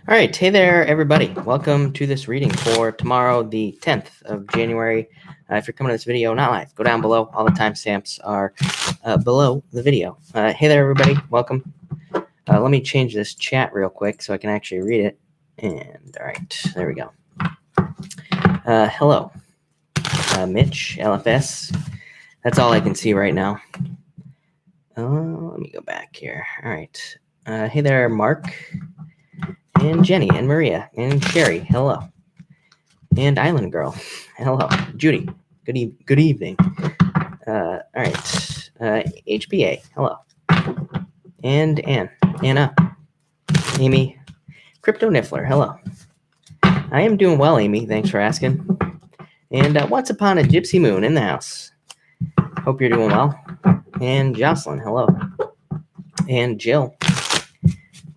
All right. Hey there, everybody. Welcome to this reading for tomorrow, the 10th of January. If you're coming to this video not live, go down below. All the timestamps are below the video. Hey there, everybody. Welcome. Let me change this chat real quick so I can actually read it. And all right, there we go. Hello, Mitch, LFS. That's all I can see right now. Let me go back here. All right. Hey there, Mark. And Jenny and Maria and Sherry, hello. And Island Girl, hello. Judy, good evening. All right. HBA, hello. And Anna, Amy, Crypto Niffler, hello. I am doing well, Amy. Thanks for asking. And Once Upon a Gypsy Moon in the house. Hope you're doing well. And Jocelyn, hello. And Jill.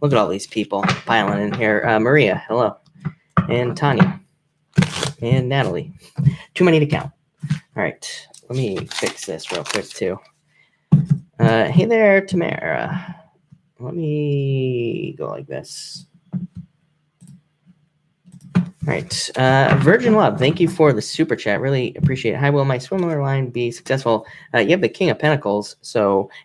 Look at all these people piling in here. Maria, hello. And Tanya. And Natalie. Too many to count. All right. Let me fix this real quick, too. Hey there, Tamara. Let me go like this. All right. Virgin Love, thank you for the super chat. Really appreciate it. Hi, will my swimmer line be successful? You have the King of Pentacles,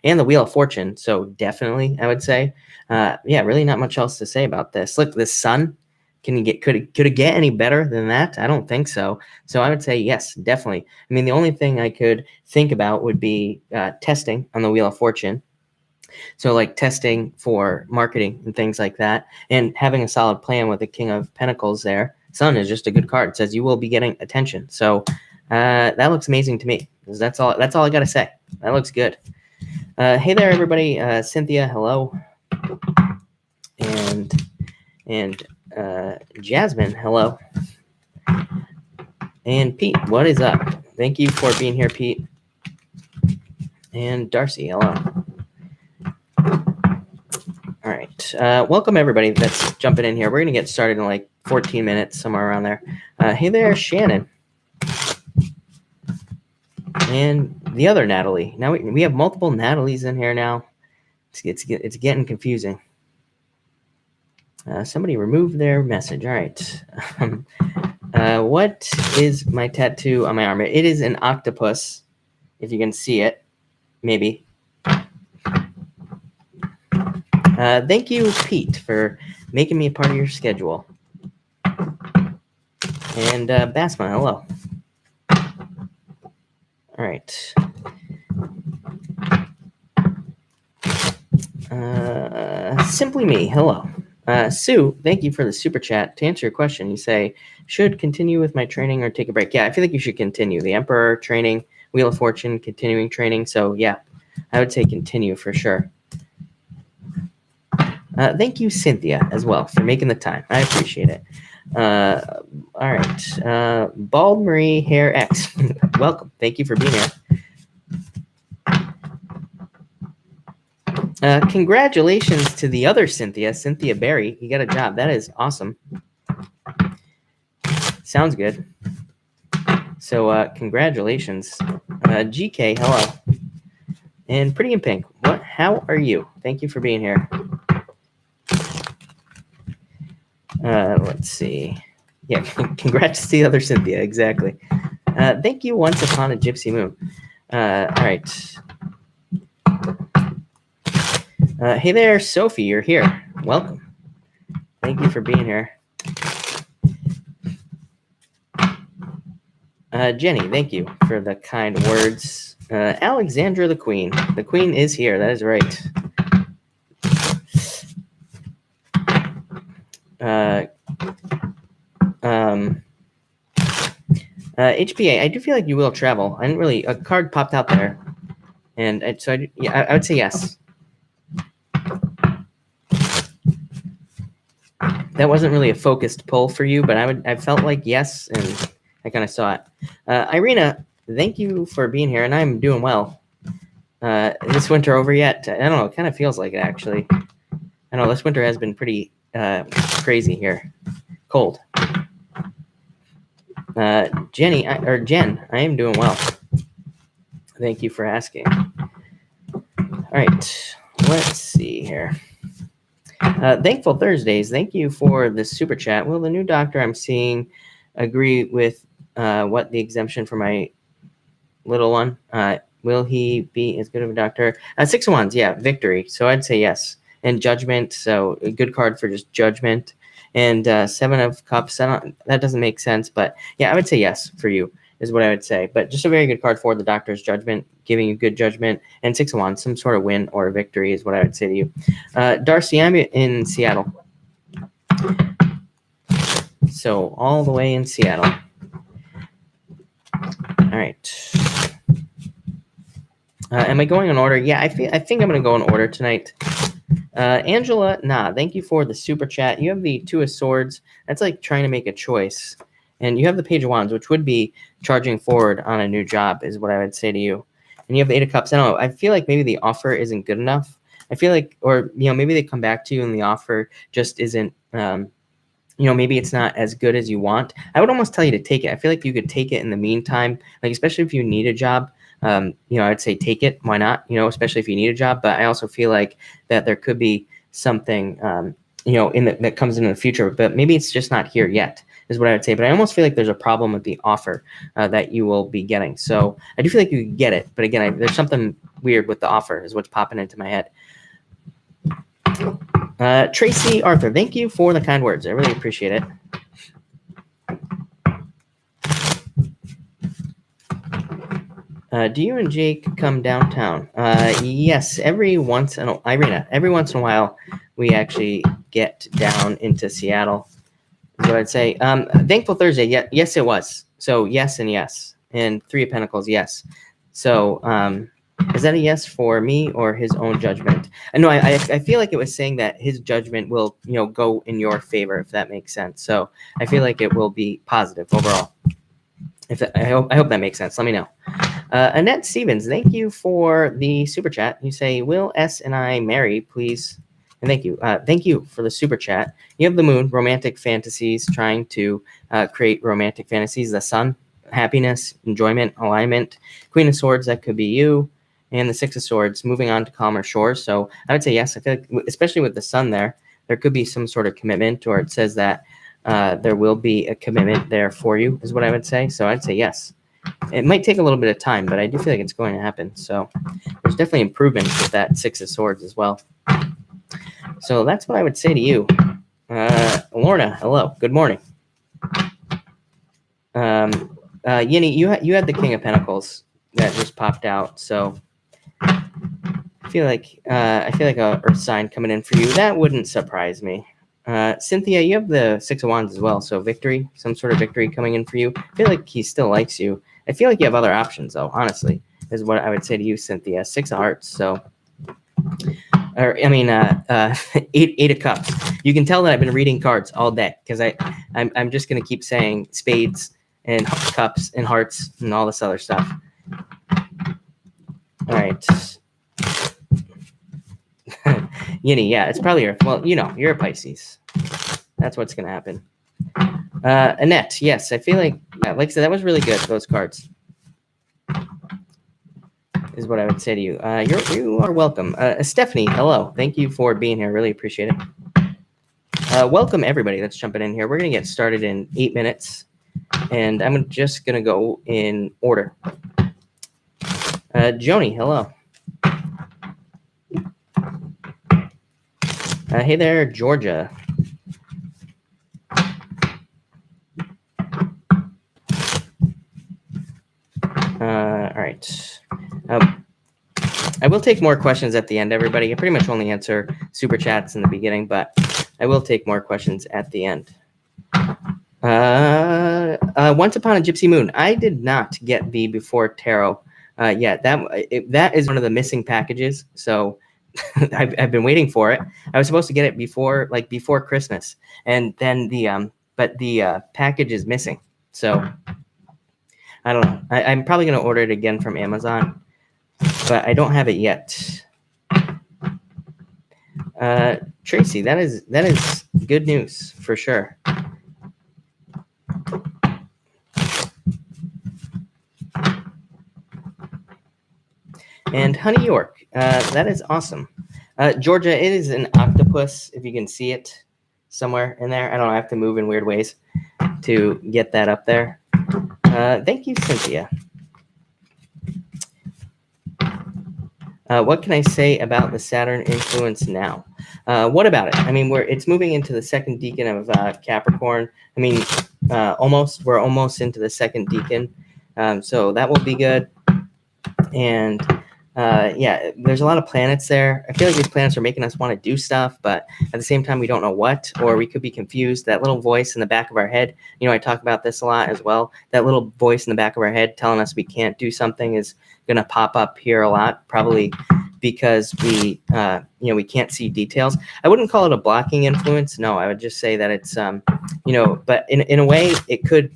and the Wheel of Fortune, so definitely, I would say. Yeah, really not much else to say about this. Look, the sun, could it get any better than that? I don't think so. So I would say yes, definitely. I mean, the only thing I could think about would be testing on the Wheel of Fortune. So like testing for marketing and things like that, and having a solid plan with the King of Pentacles there. Sun is just a good card. It says you will be getting attention. So that looks amazing to me. That's all I got to say. That looks good. Hey there, everybody. Cynthia, hello. And Jasmine, hello. And Pete, what is up? Thank you for being here, Pete. And Darcy, hello. All right. Welcome, everybody that's jumping in here. We're going to get started in like 14 minutes, somewhere around there. Hey there, Shannon. And the other Natalie. Now we have multiple Natalies in here now. It's getting confusing. Somebody removed their message. All right. What is my tattoo on my arm? It is an octopus, if you can see it. Maybe. Thank you, Pete, for making me a part of your schedule. And Basma, hello. All right. Simply Me, hello. Sue, thank you for the super chat. To answer your question, you say, should continue with my training or take a break? Yeah, I feel like you should continue. The Emperor training, Wheel of Fortune, continuing training. So yeah, I would say continue for sure. Thank you, Cynthia, as well, for making the time. I appreciate it. All right. Bald Marie Hair X, welcome. Thank you for being here. Congratulations to the other Cynthia Berry. You got a job. That is awesome. Sounds good. So congratulations. GK, hello. And Pretty in Pink, how are you? Thank you for being here. Let's see. Yeah, congrats to the other Cynthia, exactly. Thank you, Once Upon a Gypsy Moon. All right. Hey there, Sophie, you're here. Welcome. Thank you for being here. Jenny, thank you for the kind words. Alexandra the Queen. The Queen is here. That is right. HPA, I do feel like you will travel. I didn't really, a card popped out there. And I would say yes. That wasn't really a focused pull for you, but I felt like yes, and I kind of saw it. Irina, thank you for being here, and I'm doing well. Is this winter over yet? I don't know. It kind of feels like it, actually. I know this winter has been pretty crazy here. Cold. Jen, I am doing well. Thank you for asking. All right, let's see here. Thankful Thursdays. Thank you for the super chat. Will the new doctor I'm seeing agree with what the exemption for my little one? Will he be as good of a doctor? 6 of Wands, yeah, victory. So I'd say yes. And judgment. So a good card for just judgment. And 7 of Cups. That doesn't make sense, but yeah, I would say yes for you is what I would say. But just a very good card for the doctor's judgment, giving you good judgment. And 6 of Wands, some sort of win or victory is what I would say to you. Darcy, I'm in Seattle. So all the way in Seattle. All right. Am I going in order? Yeah, I think I'm going to go in order tonight. Angela, thank you for the super chat. You have the 2 of Swords. That's like trying to make a choice. And you have the Page of Wands, which would be charging forward on a new job, is what I would say to you. And you have the 8 of Cups. I don't know. I feel like maybe the offer isn't good enough. I feel like, or, maybe they come back to you and the offer just isn't, maybe it's not as good as you want. I would almost tell you to take it. I feel like you could take it in the meantime, like especially if you need a job. I'd say take it. Why not? Especially if you need a job. But I also feel like that there could be something, that comes into the future. But maybe it's just not here yet, is what I would say. But I almost feel like there's a problem with the offer that you will be getting. So I do feel like you could get it. But again, there's something weird with the offer, is what's popping into my head. Tracy Arthur, thank you for the kind words. I really appreciate it. Do you and Jake come downtown? Yes, every once in a while we actually get down into Seattle. Is what I'd say. Thankful Thursday. Yeah, yes, it was. So yes and yes. And 3 of Pentacles, yes. So is that a yes for me or his own judgment? No, I feel like it was saying that his judgment will, go in your favor, if that makes sense. So I feel like it will be positive overall. I hope that makes sense. Let me know. Annette Stevens, thank you for the super chat. You say, will S and I marry, please? And thank you. Thank you for the super chat. You have the moon, romantic fantasies, trying to create romantic fantasies. The sun, happiness, enjoyment, alignment. Queen of Swords, that could be you. And the 6 of Swords, moving on to calmer shores. So I would say yes. I feel like, especially with the sun there could be some sort of commitment, or it says that there will be a commitment there for you, is what I would say. So I'd say yes. It might take a little bit of time, but I do feel like it's going to happen. So there's definitely improvements with that 6 of Swords as well. So that's what I would say to you. Lorna, hello. Good morning. Yinny, you had the King of Pentacles that just popped out. So I feel like a Earth sign coming in for you. That wouldn't surprise me. Cynthia, you have the 6 of Wands as well. So victory, some sort of victory coming in for you. I feel like he still likes you. I feel like you have other options, though, honestly, is what I would say to you, Cynthia. 6 of Hearts. So, 8 of Cups. You can tell that I've been reading cards all day, because I'm just going to keep saying spades and cups and hearts and all this other stuff. All right. Yinny, yeah, it's probably Earth. Well, you're a Pisces. That's what's going to happen. Annette, yes, I feel like I said, that was really good, those cards, is what I would say to you. You are welcome. Stephanie, hello. Thank you for being here. Really appreciate it. Welcome, everybody that's jumping in here. We're going to get started in 8 minutes, and I'm just going to go in order. Joni, hello. Hey there, Georgia. All right. I will take more questions at the end, everybody. I pretty much only answer super chats in the beginning, but I will take more questions at the end. Once Upon a Gypsy Moon. I did not get the Before Tarot yet. That is one of the missing packages. So I've been waiting for it. I was supposed to get it before Christmas, and then the package is missing. So I don't know. I'm probably going to order it again from Amazon, but I don't have it yet. Tracy, that is good news for sure. And Honey York, that is awesome. Georgia, it is an octopus, if you can see it somewhere in there. I don't know, I have to move in weird ways to get that up there. Thank you, Cynthia. What can I say about the Saturn influence now? What about it? I mean, it's moving into the second decan of Capricorn. I mean, we're almost into the second decan. So that will be good. And yeah, there's a lot of planets there. I feel like these planets are making us want to do stuff, but at the same time, we don't know what, or we could be confused. That little voice in the back of our head, you know, I talk about this a lot as well. That little voice in the back of our head telling us we can't do something is going to pop up here a lot, probably because we, you know, we can't see details. I wouldn't call it a blocking influence. No, I would just say that it's, you know, but in a way, it could,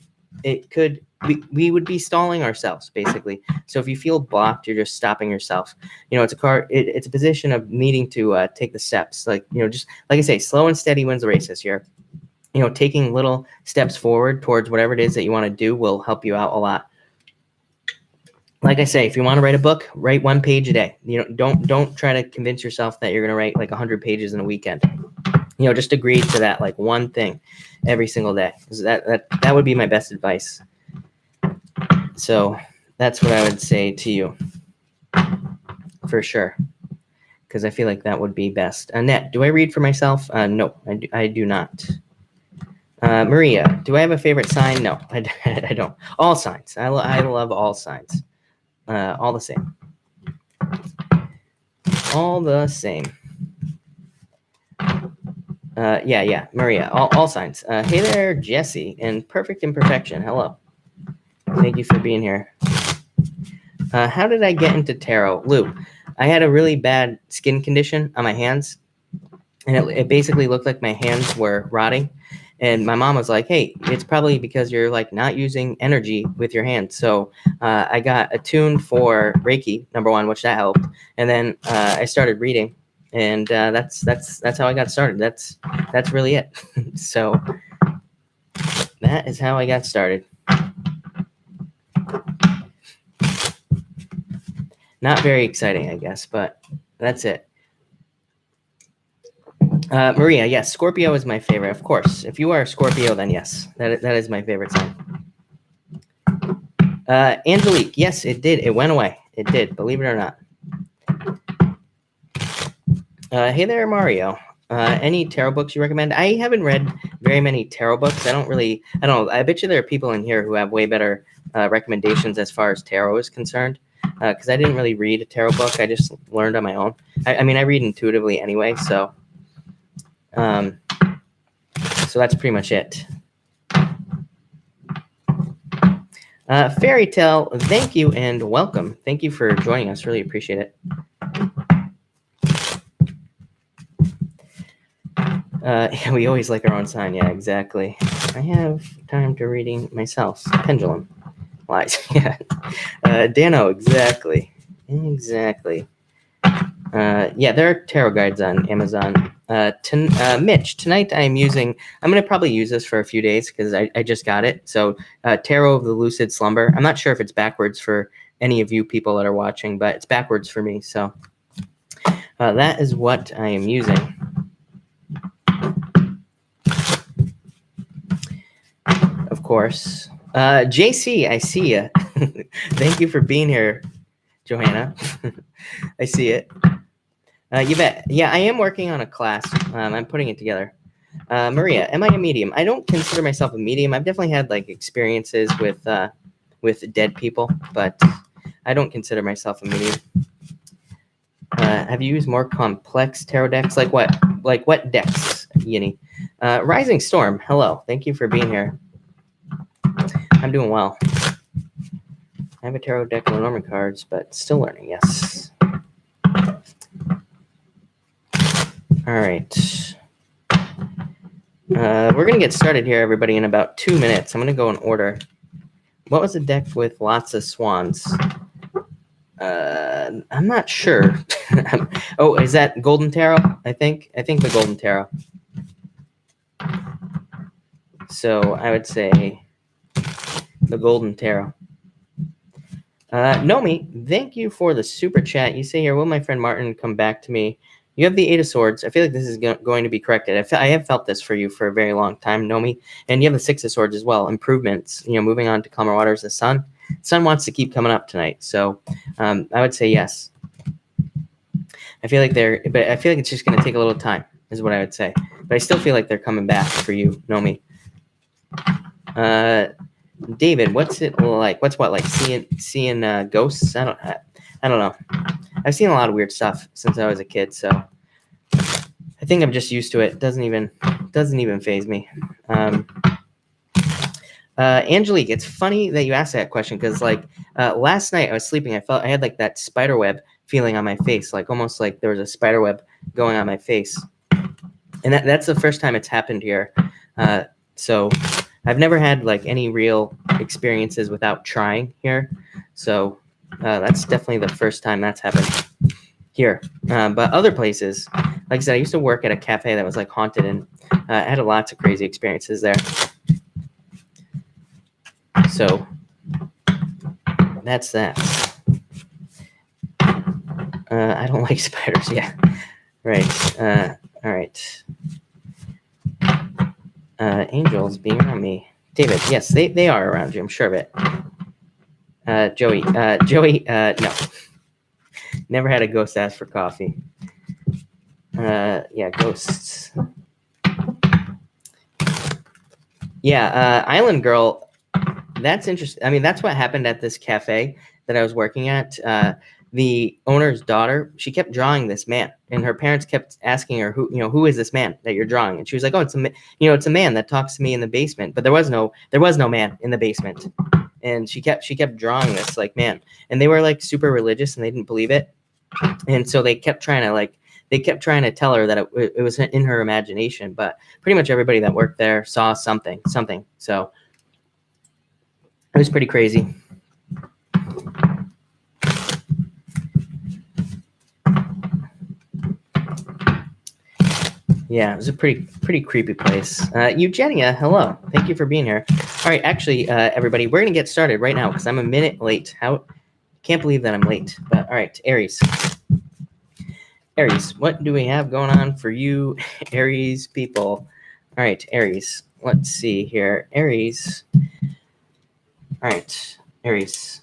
we would be stalling ourselves, basically. So if you feel blocked, you're just stopping yourself. You know, it's a position of needing to take the steps. Like, you know, just like I say, slow and steady wins the race this year. You know, taking little steps forward towards whatever it is that you want to do will help you out a lot. Like I say, if you want to write a book, write 1 page a day. You know, don't try to convince yourself that you're going to write like 100 pages in a weekend. You know, just agree to that, like one thing every single day. That would be my best advice. So that's what I would say to you, for sure, because I feel like that would be best. Annette, do I read for myself? No, I do not. Maria, do I have a favorite sign? No, I don't. All signs. I love all signs. All the same. All the same. Yeah, Maria, all signs. Hey there, Jesse, and Perfect Imperfection. Hello. Thank you for being here. How did I get into tarot? Lou, I had a really bad skin condition on my hands, and it basically looked like my hands were rotting. And my mom was like, hey, it's probably because you're like not using energy with your hands. So I got attuned for Reiki, number one, which that helped. And then I started reading, and that's how I got started. That's really it. So that is how I got started. Not very exciting, I guess, but that's it. Maria, yes, Scorpio is my favorite, of course. If you are a Scorpio, then yes, that is my favorite sign. Angelique, yes, it did. It went away. It did, believe it or not. Hey there, Mario. Any tarot books you recommend? I haven't read very many tarot books. I don't know. I bet you there are people in here who have way better recommendations as far as tarot is concerned. Because I didn't really read a tarot book. I just learned on my own. I mean, I read intuitively anyway, so that's pretty much it. Fairy Tale, thank you and welcome. Thank you for joining us. Really appreciate it. Yeah, we always like our own sign. Yeah, exactly. I have time to reading myself. Pendulum. Lies. Yeah. Dano, exactly. Yeah, there are tarot guides on Amazon. Mitch, tonight I'm going to probably use this for a few days because I just got it. So Tarot of the Lucid Slumber. I'm not sure if it's backwards for any of you people that are watching, but it's backwards for me. So that is what I am using. Of course. JC, I see you. Thank you for being here, Johanna. I see it. You bet. Yeah, I am working on a class. I'm putting it together. Maria, am I a medium? I don't consider myself a medium. I've definitely had like experiences with dead people, but I don't consider myself a medium. Have you used more complex tarot decks? Like what? Like what decks, Yini? Rising Storm, hello. Thank you for being here. I'm doing well. I have a tarot deck of Lenormand cards, but still learning, yes. All right. We're going to get started here, everybody, in about 2 minutes. I'm going to go in order. What was the deck with lots of swans? I'm not sure. Oh, is that Golden Tarot? I think the Golden Tarot. So I would say the Golden Tarot. Nomi, thank you for the super chat. You say here, will my friend Martin come back to me? You have the Eight of Swords. I feel like this is going to be corrected. I have felt this for you for a very long time, Nomi. And you have the Six of Swords as well. Improvements, moving on to calmer waters. The sun wants to keep coming up tonight. So I would say yes. I feel like it's just going to take a little time is what I would say. But I still feel like they're coming back for you, Nomi. David, what's it like? What's like seeing ghosts? I don't know. I've seen a lot of weird stuff since I was a kid, so I think I'm just used to it. Doesn't even faze me. Angelique, it's funny that you asked that question because last night I was sleeping. I had like that spider web feeling on my face, like almost like there was a spider web going on my face, and that's the first time it's happened here. So I've never had like any real experiences without trying here. So that's definitely the first time that's happened here. But other places, like I said, I used to work at a cafe that was like haunted, and I had lots of crazy experiences there. So that's that. I don't like spiders. Yeah. Right. All right. Angels being around me. David, yes, they are around you. I'm sure of it. Joey, no. Never had a ghost ask for coffee. Yeah, ghosts. Yeah, Island Girl. That's interesting. I mean, that's what happened at this cafe that I was working at. The owner's daughter, she kept drawing this man, and her parents kept asking her, who is this man that you're drawing? And she was like, oh, it's a man that talks to me in the basement. But there was no man in the basement. And she kept drawing this like man, and they were like super religious and they didn't believe it. And so they kept trying to tell her that it was in her imagination, but pretty much everybody that worked there saw something. So it was pretty crazy. Yeah, it was a pretty creepy place. Eugenia, hello. Thank you for being here. All right, actually, everybody, we're going to get started right now because I'm a minute late. Can't believe that I'm late. But all right, Aries. Aries, what do we have going on for you, Aries people? All right, Aries. Let's see here. Aries. All right, Aries.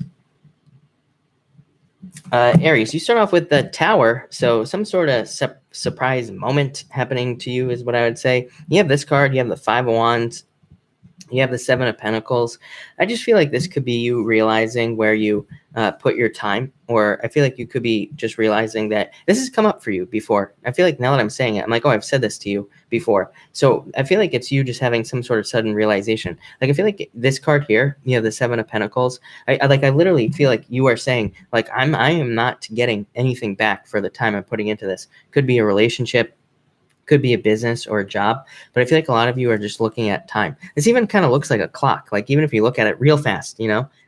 Aries, you start off with the Tower, so some sort of surprise moment happening to you is what I would say. You have this card, you have the Five of Wands, you have the Seven of Pentacles. I just feel like this could be you realizing where you put your time, or I feel like you could be just realizing that this has come up for you before. I feel like now that I'm saying it, I'm like, oh, I've said this to you before. So I feel like it's you just having some sort of sudden realization. Like I feel like this card here, you have the Seven of Pentacles. I literally feel like you are saying like I am not getting anything back for the time I'm putting into this. Could be a relationship, could be a business or a job, but I feel like a lot of you are just looking at time. This even kind of looks like a clock. Like even if you look at it real fast,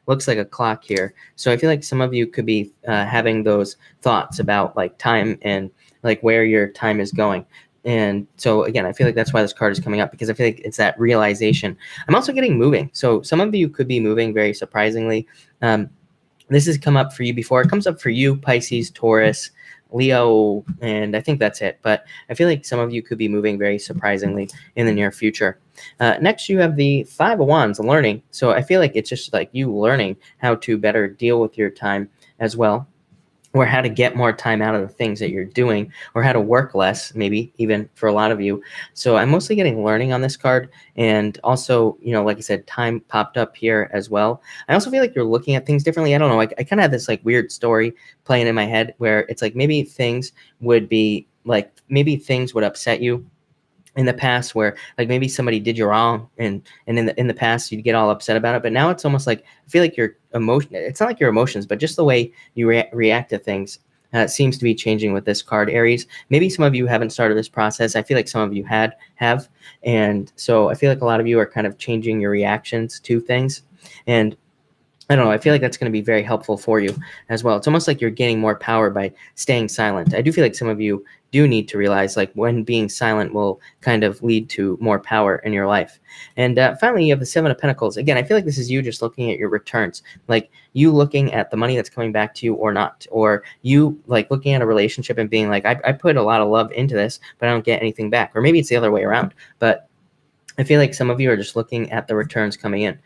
looks like a clock here. So I feel like some of you could be having those thoughts about like time and like where your time is going. And so again, I feel like that's why this card is coming up, because I feel like it's that realization. I'm also getting moving. So some of you could be moving very surprisingly. This has come up for you before. It comes up for you, Pisces, Taurus, Leo, and I think that's it. But I feel like some of you could be moving very surprisingly in the near future. Next, you have the Five of Wands, learning. So I feel like it's just like you learning how to better deal with your time as well, or how to get more time out of the things that you're doing, or how to work less, maybe even for a lot of you. So I'm mostly getting learning on this card. And also, like I said, time popped up here as well. I also feel like you're looking at things differently. I don't know. I kind of had this like weird story playing in my head where it's like maybe things would upset you in the past, where like maybe somebody did you wrong, and in the past you'd get all upset about it, but now it's almost like I feel like your emotion, it's not like your emotions, but just the way you react to things seems to be changing with this card, Aries. Maybe some of you haven't started this process. I feel like some of you have, and so I feel like a lot of you are kind of changing your reactions to things. And I don't know. I feel like that's going to be very helpful for you as well. It's almost like you're gaining more power by staying silent. I do feel like some of you do need to realize like when being silent will kind of lead to more power in your life. And finally, you have the Seven of Pentacles. Again, I feel like this is you just looking at your returns, like you looking at the money that's coming back to you or not, or you like looking at a relationship and being like, I put a lot of love into this, but I don't get anything back. Or maybe it's the other way around. But I feel like some of you are just looking at the returns coming in.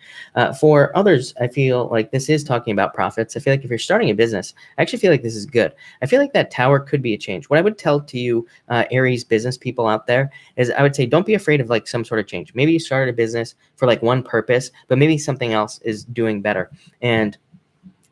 For others, I feel like this is talking about profits. I feel like if you're starting a business, I actually feel like this is good. I feel like that tower could be a change. What I would tell to you, Aries business people out there, is I would say don't be afraid of like some sort of change. Maybe you started a business for like one purpose, but maybe something else is doing better. And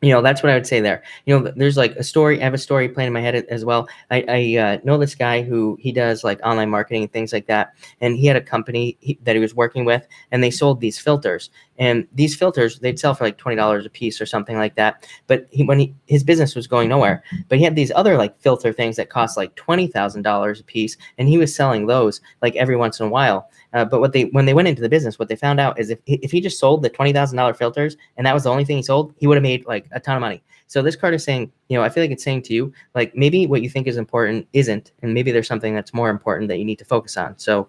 that's what I would say there. There's like a story. I have a story playing in my head as well. I know this guy who he does like online marketing and things like that. And he had a company that he was working with, and they sold these filters. And these filters, they'd sell for like $20 a piece or something like that. But his business was going nowhere. But he had these other like filter things that cost like $20,000 a piece, and he was selling those like every once in a while. But when they went into the business, what they found out is if he just sold the $20,000 filters and that was the only thing he sold, he would have made like a ton of money. So this card is saying, I feel like it's saying to you, like maybe what you think is important isn't, and maybe there's something that's more important that you need to focus on. So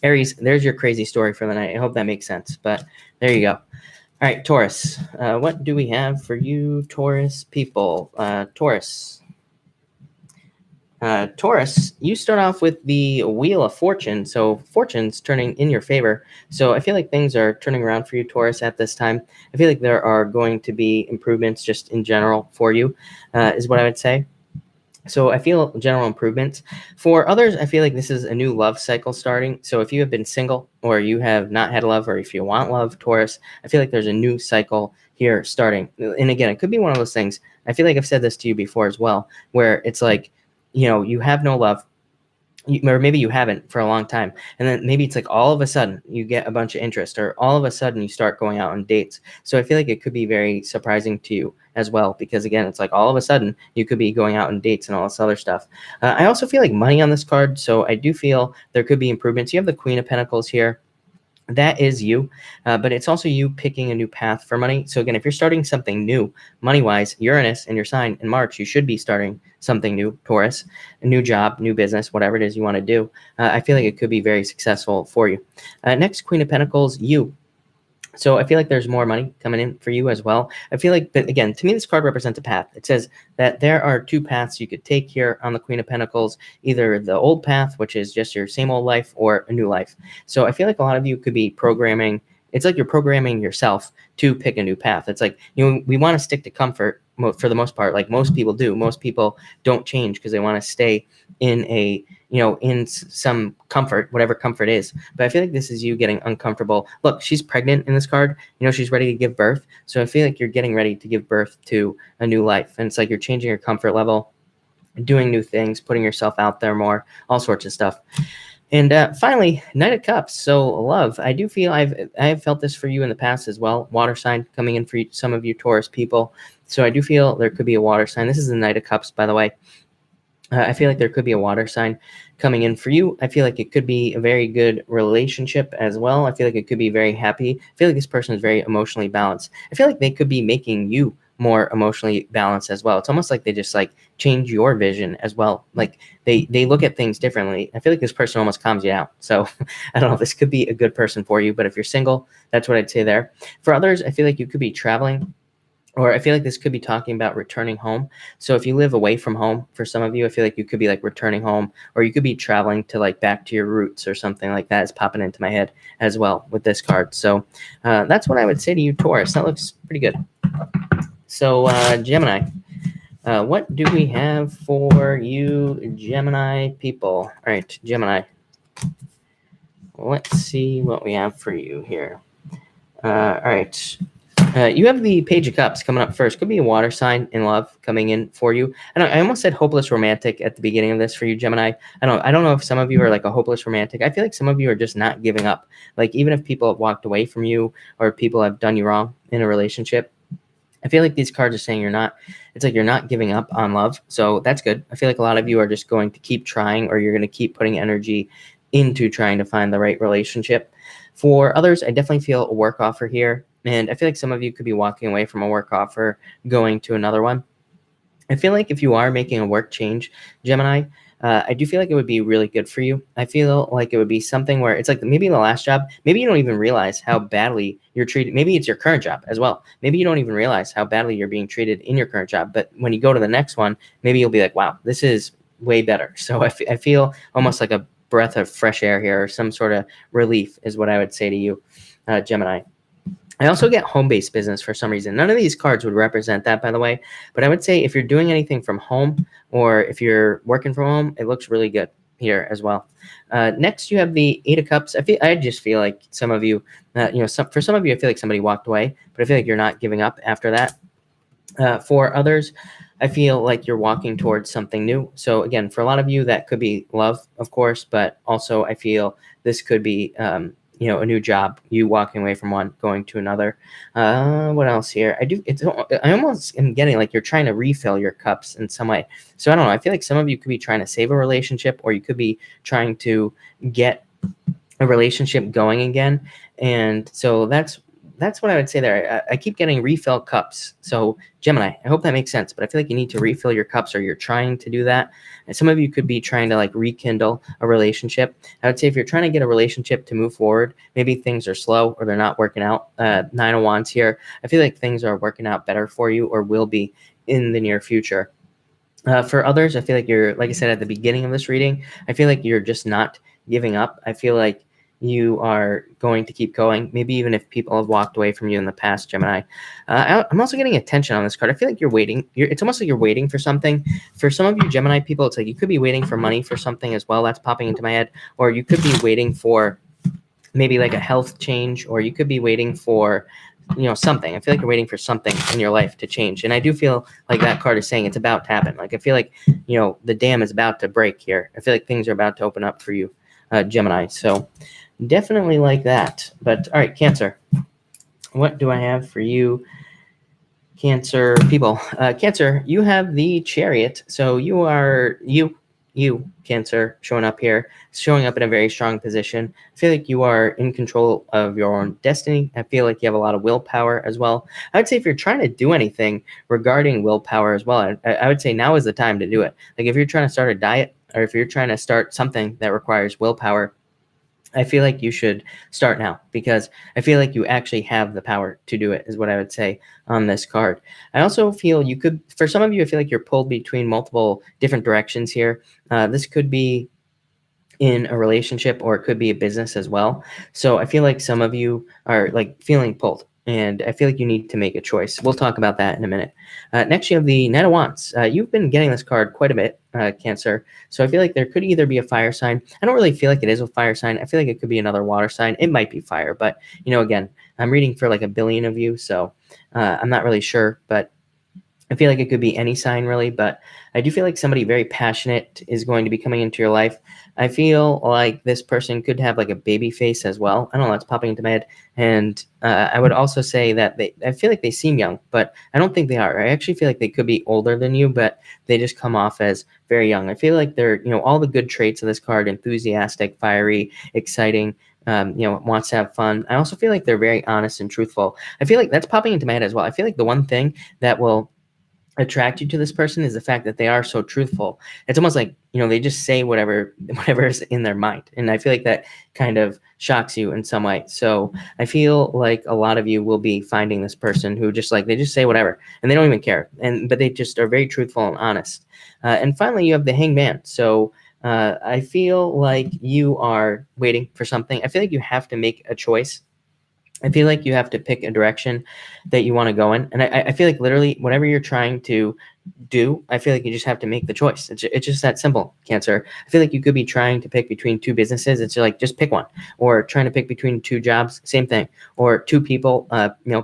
Aries, there's your crazy story for the night. I hope that makes sense, but there you go. All right, Taurus, what do we have for you, Taurus people? Taurus, you start off with the Wheel of Fortune. So fortune's turning in your favor. So I feel like things are turning around for you, Taurus, at this time. I feel like there are going to be improvements just in general for you, is what I would say. So I feel general improvements. For others, I feel like this is a new love cycle starting. So if you have been single or you have not had love, or if you want love, Taurus, I feel like there's a new cycle here starting. And again, it could be one of those things. I feel like I've said this to you before as well, where it's like, you have no love, or maybe you haven't for a long time. And then maybe it's like all of a sudden you get a bunch of interest, or all of a sudden you start going out on dates. So I feel like it could be very surprising to you as well, because again, it's like all of a sudden you could be going out on dates and all this other stuff. I also feel like money on this card. So I do feel there could be improvements. You have the Queen of Pentacles here. That is you, but it's also you picking a new path for money. So again, if you're starting something new, money-wise, Uranus in your sign in March, you should be starting something new, Taurus, a new job, new business, whatever it is you want to do. I feel like it could be very successful for you. Next, Queen of Pentacles, you. So I feel like there's more money coming in for you as well. I feel like, but again, to me, this card represents a path. It says that there are two paths you could take here on the Queen of Pentacles, either the old path, which is just your same old life, or a new life. So I feel like a lot of you could be programming. It's like you're programming yourself to pick a new path. It's like, we want to stick to comfort for the most part, like most people do. Most people don't change because they want to stay in in some comfort, whatever comfort is. But I feel like this is you getting uncomfortable. Look, she's pregnant in this card. She's ready to give birth. So I feel like you're getting ready to give birth to a new life. And it's like you're changing your comfort level, doing new things, putting yourself out there more, all sorts of stuff. And finally, Knight of Cups. So love, I do feel I have felt this for you in the past as well. Water sign coming in for some of you Taurus people. So I do feel there could be a water sign. This is the Knight of Cups, by the way. I feel like there could be a water sign coming in for you. I feel like it could be a very good relationship as well. I feel like it could be very happy. I feel like this person is very emotionally balanced. I feel like they could be making you more emotionally balanced as well. It's almost like they just like change your vision as well. Like they look at things differently. I feel like this person almost calms you down. So I don't know, this could be a good person for you, but if you're single, that's what I'd say there. For others, I feel like you could be traveling, or I feel like this could be talking about returning home. So if you live away from home, for some of you, I feel like you could be like returning home, or you could be traveling to like back to your roots or something like that is popping into my head as well with this card. So that's what I would say to you, Taurus. That looks pretty good. So Gemini, what do we have for you, Gemini people? All right, Gemini. Let's see what we have for you here. All right. You have the Page of Cups coming up first. Could be a water sign in love coming in for you. I almost said hopeless romantic at the beginning of this for you, Gemini. I don't know if some of you are like a hopeless romantic. I feel like some of you are just not giving up. Like even if people have walked away from you, or people have done you wrong in a relationship, I feel like these cards are saying it's like you're not giving up on love. So that's good. I feel like a lot of you are just going to keep trying, or you're going to keep putting energy into trying to find the right relationship. For others, I definitely feel a work offer here. And I feel like some of you could be walking away from a work offer, going to another one. I feel like if you are making a work change, Gemini, I do feel like it would be really good for you. I feel like it would be something where it's like maybe the last job, maybe you don't even realize how badly you're treated. Maybe it's your current job as well. Maybe you don't even realize how badly you're being treated in your current job. But when you go to the next one, maybe you'll be like, wow, this is way better. So I feel almost like a breath of fresh air here, or some sort of relief is what I would say to you, Gemini. I also get home-based business for some reason. None of these cards would represent that, by the way. But I would say if you're doing anything from home, or if you're working from home, it looks really good here as well. Next, you have the Eight of Cups. I just feel like some of you, for some of you, I feel like somebody walked away, but I feel like you're not giving up after that. For others, I feel like you're walking towards something new. So again, for a lot of you, that could be love, of course, but also I feel this could be a new job, you walking away from one, going to another. What else here? I almost am getting like you're trying to refill your cups in some way. So I don't know. I feel like some of you could be trying to save a relationship, or you could be trying to get a relationship going again. And so that's what I would say there. I keep getting refill cups. So Gemini, I hope that makes sense, but I feel like you need to refill your cups, or you're trying to do that. And some of you could be trying to like rekindle a relationship. I would say if you're trying to get a relationship to move forward, maybe things are slow or they're not working out. Nine of Wands here. I feel like things are working out better for you, or will be in the near future. For others, I feel like you're, like I said at the beginning of this reading, I feel like you're just not giving up. I feel like you are going to keep going, maybe even if people have walked away from you in the past, Gemini. I'm also getting attention on this card. I feel like you're waiting. It's almost like you're waiting for something. For some of you Gemini people, it's like you could be waiting for money for something as well. That's popping into my head. Or you could be waiting for maybe like a health change, or you could be waiting for something. I feel like you're waiting for something in your life to change. And I do feel like that card is saying it's about to happen. Like I feel like, the dam is about to break here. I feel like things are about to open up for you, Gemini. So definitely like that. But all right, Cancer. What do I have for you, Cancer people? Cancer, you have the Chariot. So you are you, Cancer, showing up here, showing up in a very strong position. I feel like you are in control of your own destiny. I feel like you have a lot of willpower as well. I would say if you're trying to do anything regarding willpower as well, I would say now is the time to do it. Like if you're trying to start a diet, or if you're trying to start something that requires willpower, I feel like you should start now, because I feel like you actually have the power to do it, is what I would say on this card. I also feel you could, for some of you, I feel like you're pulled between multiple different directions here. This could be in a relationship, or it could be a business as well. So I feel like some of you are like feeling pulled, and I feel like you need to make a choice. We'll talk about that in a minute. Next, you have the Knight of Wands. You've been getting this card quite a bit, Cancer. So I feel like there could either be a fire sign. I don't really feel like it is a fire sign. I feel like it could be another water sign. It might be fire, but again, I'm reading for like a billion of you, so I'm not really sure, but I feel like it could be any sign really, but I do feel like somebody very passionate is going to be coming into your life. I feel like this person could have like a baby face as well. I don't know, that's popping into my head. And I would also say that I feel like they seem young, but I don't think they are. I actually feel like they could be older than you, but they just come off as very young. I feel like they're, all the good traits of this card: enthusiastic, fiery, exciting, wants to have fun. I also feel like they're very honest and truthful. I feel like that's popping into my head as well. I feel like the one thing that will attract you to this person is the fact that they are so truthful. It's almost like, they just say whatever is in their mind. And I feel like that kind of shocks you in some way. So I feel like a lot of you will be finding this person who just like, they just say whatever and they don't even care. But they just are very truthful and honest. And finally, you have the Hangman. So I feel like you are waiting for something. I feel like you have to make a choice. I feel like you have to pick a direction that you want to go in. And I feel like literally whatever you're trying to do, I feel like you just have to make the choice. It's just that simple, Cancer. I feel like you could be trying to pick between two businesses. It's like, just pick one. Or trying to pick between two jobs, same thing. Or two people,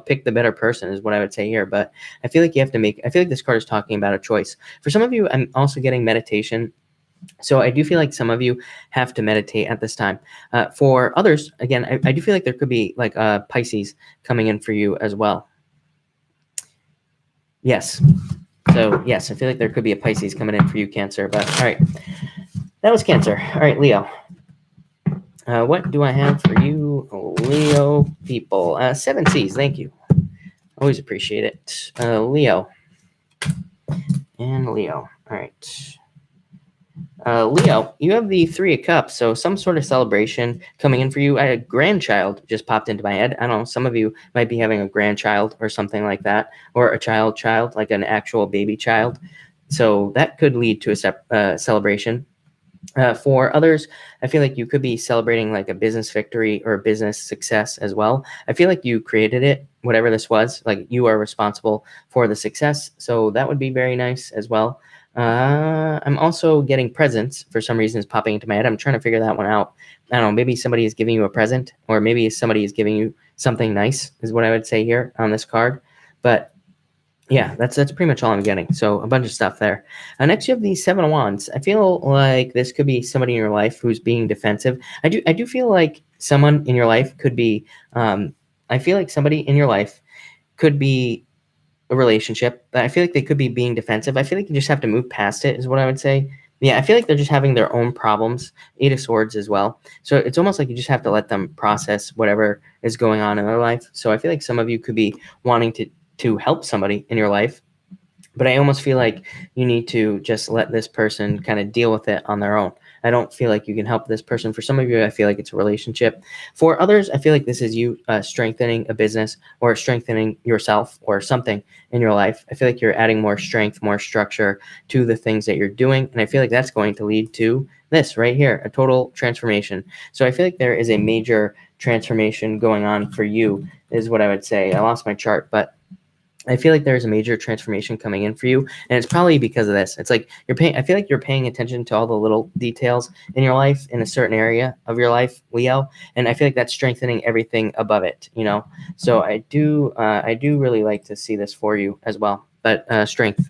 pick the better person is what I would say here. But I feel like I feel like this card is talking about a choice. For some of you, I'm also getting meditation. So I do feel like some of you have to meditate at this time. For others, again, I do feel like there could be like Pisces coming in for you as well. Yes. So yes, I feel like there could be a Pisces coming in for you, Cancer. But all right, that was Cancer. All right, Leo. What do I have for you, Leo people? 7 C's, thank you. Always appreciate it. Leo. And Leo. All right. Leo, you have the 3 of Cups, so some sort of celebration coming in for you. A grandchild just popped into my head. I don't know, some of you might be having a grandchild or something like that, or a child, like an actual baby child. So that could lead to a celebration. For others, I feel like you could be celebrating like a business victory or a business success as well. I feel like you created it, whatever this was, like you are responsible for the success. So that would be very nice as well. I'm also getting presents for some reason. It's popping into my head. I'm trying to figure that one out. I don't know. Maybe somebody is giving you a present, or maybe somebody is giving you something nice, is what I would say here on this card. But yeah, that's pretty much all I'm getting. So a bunch of stuff there. Next, you have the 7 of Wands. I feel like this could be somebody in your life who's being defensive. I do feel like someone in your life could be. I feel like somebody in your life could be a relationship, but I feel like they could be being defensive. I feel like you just have to move past it, is what I would say. Yeah, I feel like they're just having their own problems. 8 of Swords as well. So it's almost like you just have to let them process whatever is going on in their life. So I feel like some of you could be wanting to help somebody in your life, but I almost feel like you need to just let this person kind of deal with it on their own. I don't feel like you can help this person. For some of you, I feel like it's a relationship. For others, I feel like this is you strengthening a business or strengthening yourself or something in your life. I feel like you're adding more strength, more structure to the things that you're doing. And I feel like that's going to lead to this right here, a total transformation. So I feel like there is a major transformation going on for you, is what I would say. I lost my chart, but I feel like there's a major transformation coming in for you, and it's probably because of this. It's like I feel like you're paying attention to all the little details in your life, in a certain area of your life, Leo, and I feel like that's strengthening everything above it, you know? So I do really like to see this for you as well. But strength.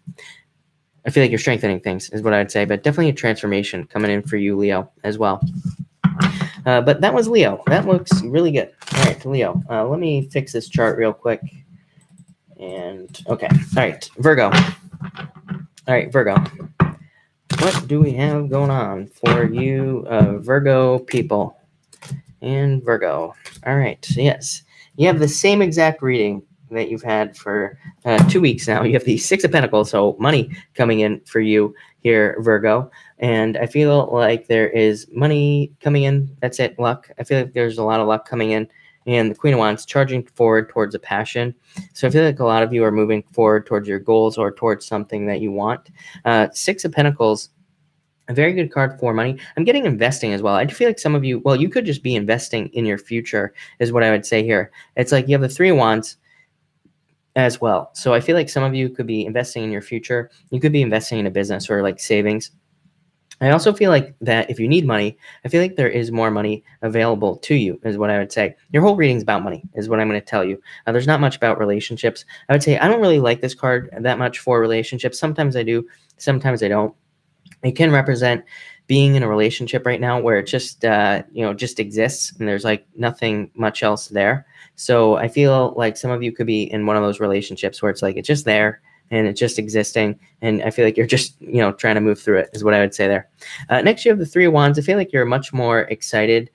I feel like you're strengthening things, is what I'd say, but definitely a transformation coming in for you, Leo, as well. But that was Leo. That looks really good. All right, Leo. Let me fix this chart real quick. And okay. All right, Virgo. All right, Virgo. What do we have going on for you, Virgo people? And Virgo. All right. Yes. You have the same exact reading that you've had for 2 weeks now. You have the 6 of Pentacles, so money coming in for you here, Virgo. And I feel like there is money coming in. That's it, luck. I feel like there's a lot of luck coming in. And the Queen of Wands charging forward towards a passion. So I feel like a lot of you are moving forward towards your goals or towards something that you want. 6 of Pentacles, a very good card for money. I'm getting investing as well. I feel like some of you, well, you could just be investing in your future, is what I would say here. It's like you have the 3 of Wands as well. So I feel like some of you could be investing in your future. You could be investing in a business or like savings. I also feel like that if you need money, I feel like there is more money available to you, is what I would say. Your whole reading's about money, is what I'm going to tell you. There's not much about relationships. I would say I don't really like this card that much for relationships. Sometimes I do, sometimes I don't. It can represent being in a relationship right now where it just, just exists and there's like nothing much else there. So I feel like some of you could be in one of those relationships where it's like it's just there and it's just existing, and I feel like you're just, trying to move through it, is what I would say there. Next, you have the 3 of Wands. I feel like you're much more excited.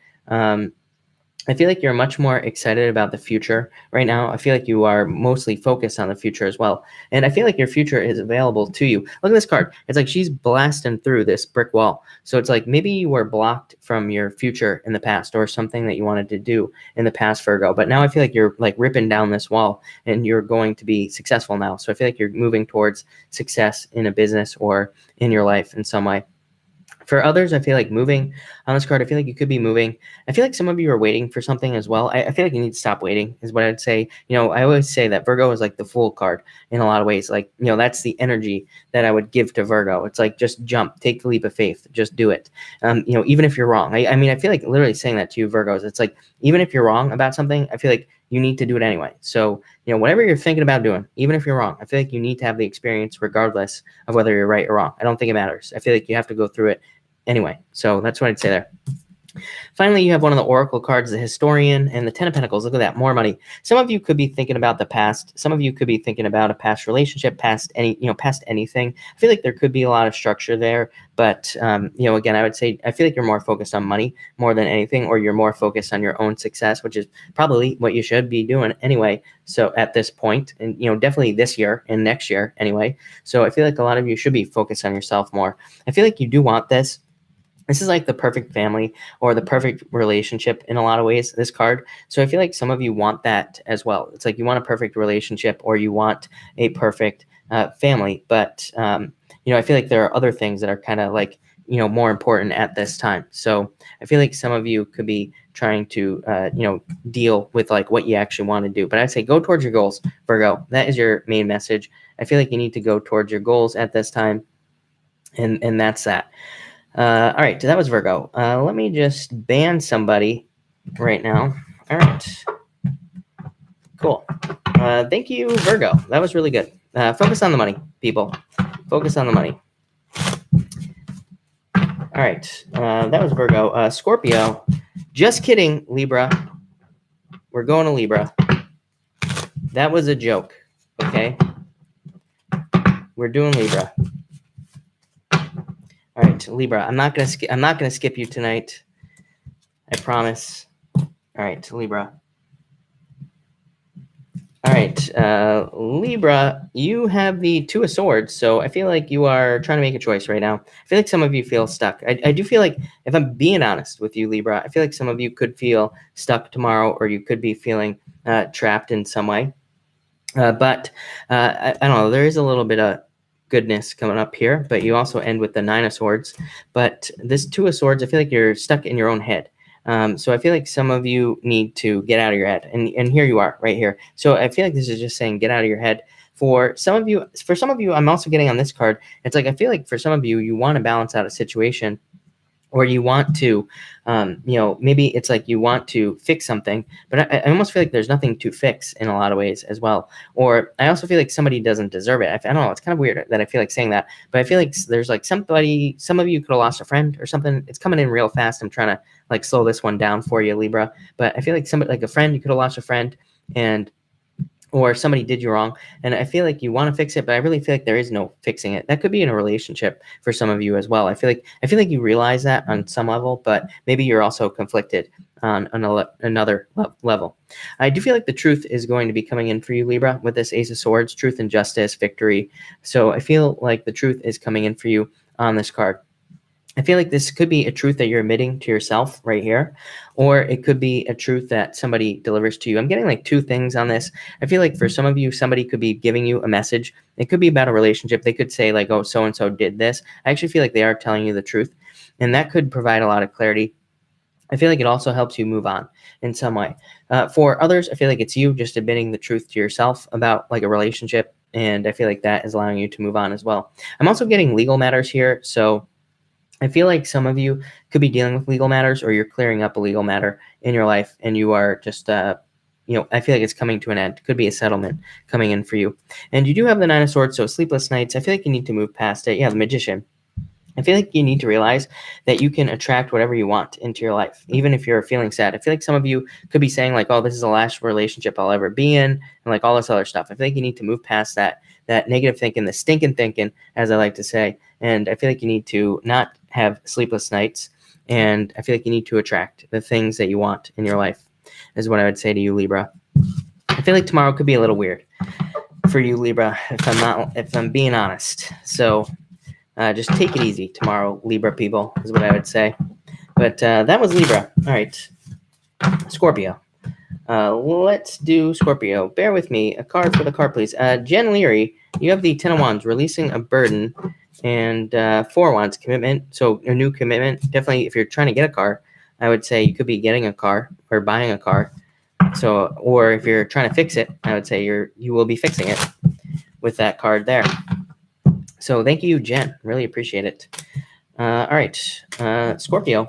I feel like you're much more excited about the future right now. I feel like you are mostly focused on the future as well. And I feel like your future is available to you. Look at this card. It's like she's blasting through this brick wall. So it's like maybe you were blocked from your future in the past or something that you wanted to do in the past, Virgo. But now I feel like you're like ripping down this wall and you're going to be successful now. So I feel like you're moving towards success in a business or in your life in some way. For others, I feel like moving on this card, I feel like you could be moving. I feel like some of you are waiting for something as well. I feel like you need to stop waiting, is what I'd say. I always say that Virgo is like the Fool card in a lot of ways. Like, that's the energy that I would give to Virgo. It's like, just jump, take the leap of faith, just do it. Even if you're wrong. I mean, I feel like literally saying that to you, Virgos. It's like, even if you're wrong about something, I feel like you need to do it anyway. So, whatever you're thinking about doing, even if you're wrong, I feel like you need to have the experience regardless of whether you're right or wrong. I don't think it matters. I feel like you have to go through it anyway. So that's what I'd say there. Finally, you have one of the Oracle cards, the Historian, and the Ten of Pentacles. Look at that, more money. Some of you could be thinking about the past. Some of you could be thinking about a past relationship, past anything. I feel like there could be a lot of structure there, but again, I would say I feel like you're more focused on money more than anything, or you're more focused on your own success, which is probably what you should be doing anyway. So at this point, and definitely this year and next year anyway. So I feel like a lot of you should be focused on yourself more. I feel like you do want this. This is like the perfect family or the perfect relationship in a lot of ways, this card. So I feel like some of you want that as well. It's like you want a perfect relationship or you want a perfect family. But, I feel like there are other things that are kind of like, more important at this time. So I feel like some of you could be trying to, deal with like what you actually want to do. But I'd say go towards your goals, Virgo. That is your main message. I feel like you need to go towards your goals at this time. And that's that. All right, that was Virgo. Let me just ban somebody right now. All right. Cool. Thank you, Virgo. That was really good. Focus on the money, people. Focus on the money. All right. That was Virgo. Scorpio. Just kidding, Libra. We're going to Libra. That was a joke. Okay. We're doing Libra. All right, Libra. I'm not gonna skip you tonight. I promise. All right, Libra. All right, Libra. You have the Two of Swords, so I feel like you are trying to make a choice right now. I feel like some of you feel stuck. I do feel like, if I'm being honest with you, Libra, I feel like some of you could feel stuck tomorrow, or you could be feeling trapped in some way. But I don't know. There is a little bit of goodness coming up here, but you also end with the Nine of Swords. But this Two of Swords, I feel like you're stuck in your own head. So I feel like some of you need to get out of your head, and here you are right here. So I feel like this is just saying get out of your head. For some of you, I'm also getting on this card. It's like I feel like for some of you, you want to balance out a situation, or you want to, maybe it's like you want to fix something, but I almost feel like there's nothing to fix in a lot of ways as well. Or I also feel like somebody doesn't deserve it. I don't know. It's kind of weird that I feel like saying that, but I feel like there's like some of you could have lost a friend or something. It's coming in real fast. I'm trying to like slow this one down for you, Libra. But I feel like somebody, like a friend, you could have lost a friend, or somebody did you wrong, and I feel like you want to fix it, but I really feel like there is no fixing it. That could be in a relationship for some of you as well. I feel like you realize that on some level, but maybe you're also conflicted on another level. I do feel like the truth is going to be coming in for you, Libra, with this Ace of Swords, truth and justice, victory. So I feel like the truth is coming in for you on this card. I feel like this could be a truth that you're admitting to yourself right here, or it could be a truth that somebody delivers to you. I'm getting like two things on this. I feel like for some of you, somebody could be giving you a message. It could be about a relationship. They could say like, oh, so-and-so did this. I actually feel like they are telling you the truth, and that could provide a lot of clarity. I feel like it also helps you move on in some way. For others, I feel like it's you just admitting the truth to yourself about like a relationship, and I feel like that is allowing you to move on as well. I'm also getting legal matters here, so I feel like some of you could be dealing with legal matters, or you're clearing up a legal matter in your life, and you are just, I feel like it's coming to an end. Could be a settlement coming in for you. And you do have the Nine of Swords, so sleepless nights. I feel like you need to move past it. Yeah, the Magician. I feel like you need to realize that you can attract whatever you want into your life, even if you're feeling sad. I feel like some of you could be saying like, oh, this is the last relationship I'll ever be in, and like all this other stuff. I feel like you need to move past that negative thinking, the stinking thinking, as I like to say. And I feel like you need to not have sleepless nights, and I feel like you need to attract the things that you want in your life, is what I would say to you, Libra. I feel like tomorrow could be a little weird for you, Libra, if I'm being honest. So just take it easy tomorrow, Libra people, is what I would say. But that was Libra. All right, Scorpio. Let's do Scorpio. Bear with me. A card for the card, please. Jen Leary, you have the Ten of Wands, releasing a burden, and Four of Wands, commitment. So a new commitment. Definitely, if you're trying to get a car, I would say you could be getting a car or buying a car. So, or if you're trying to fix it, I would say you will be fixing it with that card there. So thank you, Jen. Really appreciate it. All right, Scorpio.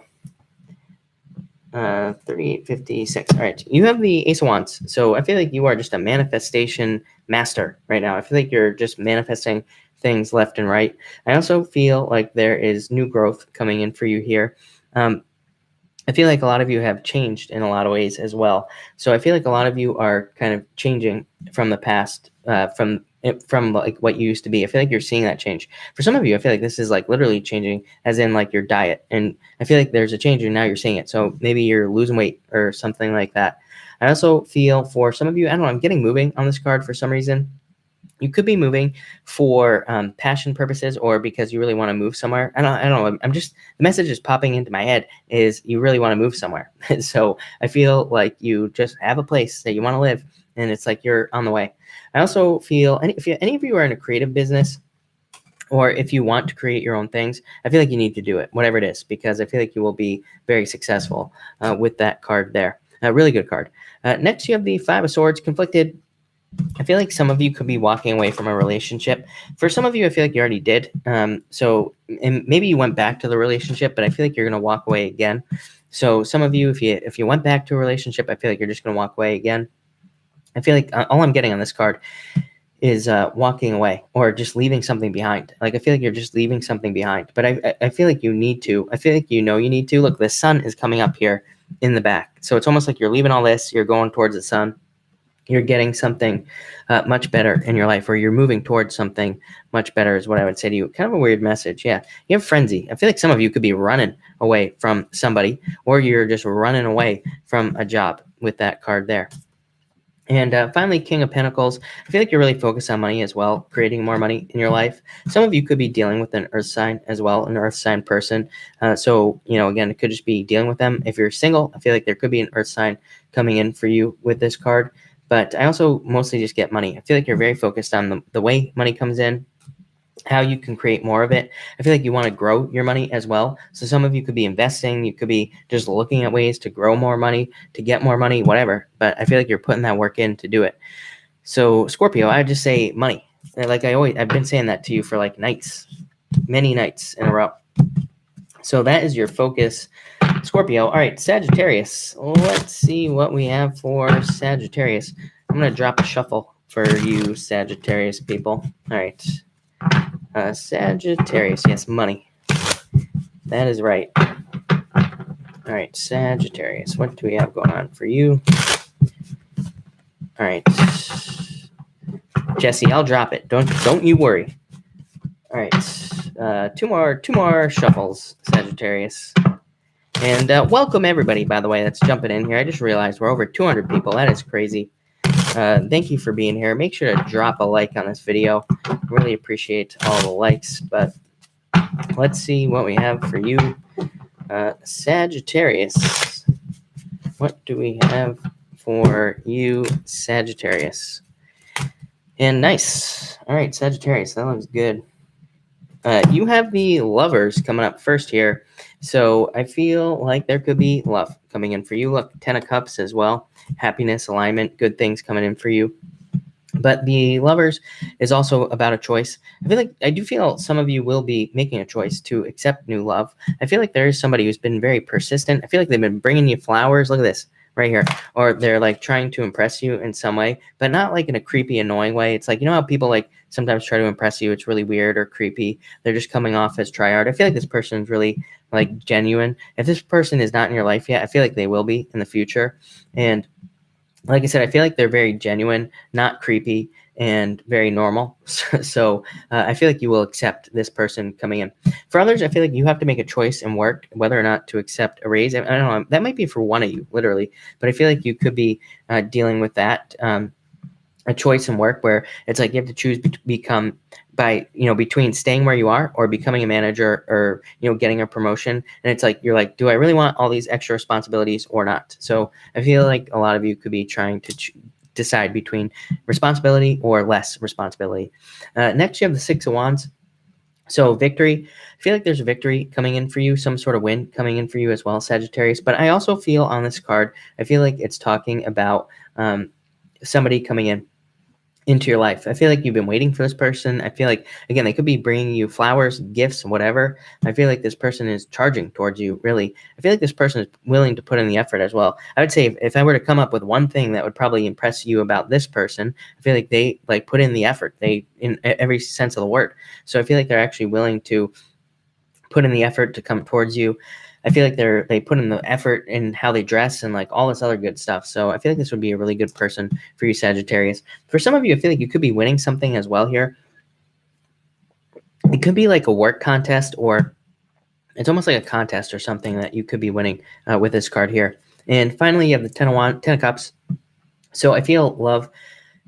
3856. All right, you have the Ace of Wands. So I feel like you are just a manifestation master right now. I feel like you're just manifesting things left and right. I also feel like there is new growth coming in for you here. I feel like a lot of you have changed in a lot of ways as well. So I feel like a lot of you are kind of changing from the past, from like what you used to be. I feel like you're seeing that change. For some of you, I feel like this is like literally changing, as in like your diet. And I feel like there's a change, and now you're seeing it. So maybe you're losing weight or something like that. I also feel for some of you, I don't know, I'm getting moving on this card for some reason. You could be moving for passion purposes, or because you really want to move somewhere. I don't know. I'm just, the message is popping into my head is you really want to move somewhere. So I feel like you just have a place that you want to live, and it's like you're on the way. I also feel, if any of you are in a creative business, or if you want to create your own things, I feel like you need to do it, whatever it is, because I feel like you will be very successful with that card there. A really good card. Next, you have the Five of Swords, conflicted. I feel like some of you could be walking away from a relationship. For some of you, I feel like you already did. And maybe you went back to the relationship, but I feel like you're going to walk away again. So some of you, if you went back to a relationship, I feel like you're just going to walk away again. I feel like all I'm getting on this card is walking away, or just leaving something behind. Like I feel like you're just leaving something behind. But I feel like you need to. I feel like you need to. Look, the sun is coming up here in the back. So it's almost like you're leaving all this. You're going towards the sun. You're getting something much better in your life, or you're moving towards something much better is what I would say to you. Kind of a weird message. Yeah. You have frenzy. I feel like some of you could be running away from somebody, or you're just running away from a job with that card there. And finally, King of Pentacles. I feel like you're really focused on money as well, creating more money in your life. Some of you could be dealing with an earth sign as well, an earth sign person. So, again, it could just be dealing with them. If you're single, I feel like there could be an earth sign coming in for you with this card. But I also mostly just get money. I feel like you're very focused on the way money comes in, how you can create more of it. I feel like you want to grow your money as well. So some of you could be investing. You could be just looking at ways to grow more money, to get more money, whatever. But I feel like you're putting that work in to do it. So Scorpio, I just say money. Like I've been saying that to you for like many nights in a row. So that is your focus, Scorpio. All right, Sagittarius. Let's see what we have for Sagittarius. I'm going to drop a shuffle for you, Sagittarius people. All right. Sagittarius. Yes, money. That is right. All right, Sagittarius. What do we have going on for you? All right. Jesse, I'll drop it. Don't you worry. All right. Two more shuffles, Sagittarius. And welcome everybody, by the way, that's jumping in here. I just realized we're over 200 people. That is crazy. Thank you for being here. Make sure to drop a like on this video. Really appreciate all the likes. But let's see what we have for you, Sagittarius. What do we have for you, Sagittarius? And nice. All right, Sagittarius, that looks good. You have the Lovers coming up first here. So I feel like there could be love coming in for you. Look, 10 of Cups as well. Happiness, alignment, good things coming in for you. But the Lovers is also about a choice. I do feel some of you will be making a choice to accept new love. I feel like there is somebody who's been very persistent. I feel like they've been bringing you flowers. Look at this right here. Or they're like trying to impress you in some way, but not like in a creepy, annoying way. It's like, how people like sometimes try to impress you. It's really weird or creepy. They're just coming off as tryhard. I feel like this person is really like genuine. If this person is not in your life yet, I feel like they will be in the future. And like I said, I feel like they're very genuine, not creepy, and very normal. So I feel like you will accept this person coming in. For others, I feel like you have to make a choice in work, whether or not to accept a raise. I don't know. That might be for one of you, literally. But I feel like you could be dealing with that. A choice in work where it's like you have to choose between staying where you are or becoming a manager or getting a promotion. And it's like you're like, do I really want all these extra responsibilities or not? So I feel like a lot of you could be trying to decide between responsibility or less responsibility. Next, you have the Six of Wands. So victory, I feel like there's a victory coming in for you, some sort of win coming in for you as well, Sagittarius. But I also feel on this card, I feel like it's talking about somebody coming into your life. I feel like you've been waiting for this person. I feel like, again, they could be bringing you flowers, gifts, whatever. I feel like this person is charging towards you, really. I feel like this person is willing to put in the effort as well. I would say if I were to come up with one thing that would probably impress you about this person, I feel like they put in the effort, in every sense of the word. So I feel like they're actually willing to put in the effort to come towards you. I feel like they put in the effort in how they dress and like all this other good stuff. So I feel like this would be a really good person for you, Sagittarius. For some of you, I feel like you could be winning something as well here. It could be like a work contest, or it's almost like a contest or something that you could be winning with this card here. And finally, you have the 10 of Cups. So I feel love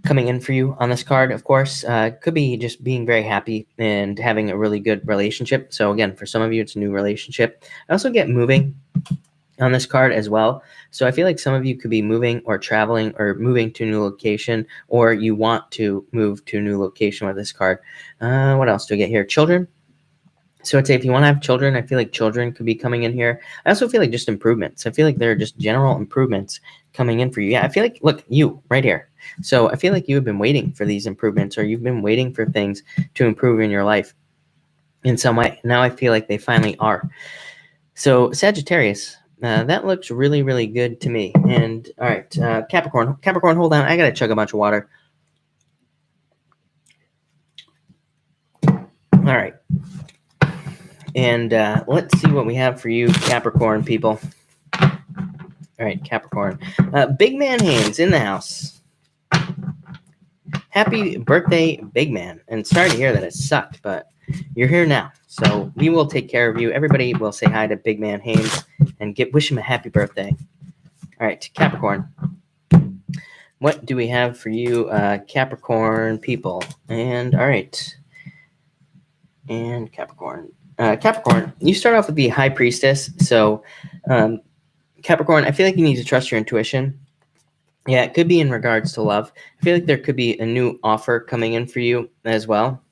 coming in for you on this card, of course. Could be just being very happy and having a really good relationship. So again, for some of you, it's a new relationship. I also get moving on this card as well. So I feel like some of you could be moving or traveling or moving to a new location, or you want to move to a new location with this card. What else do I get here? Children. So I'd say if you want to have children, I feel like children could be coming in here. I also feel like just improvements. I feel like there are just general improvements coming in for you. Yeah, I feel like, look, you right here. So I feel like you have been waiting for these improvements, or you've been waiting for things to improve in your life in some way. Now I feel like they finally are. So Sagittarius, that looks really, really good to me. And all right, Capricorn, hold on. I got to chug a bunch of water. All right. And let's see what we have for you, Capricorn people. All right, Capricorn. Big Man Haynes in the house. Happy birthday, Big Man. And sorry to hear that it sucked, but you're here now. So we will take care of you. Everybody will say hi to Big Man Haynes and wish him a happy birthday. All right, Capricorn. What do we have for you, Capricorn people? And all right. And Capricorn. Capricorn, you start off with the High Priestess. So, Capricorn, I feel like you need to trust your intuition. Yeah, it could be in regards to love. I feel like there could be a new offer coming in for you as well.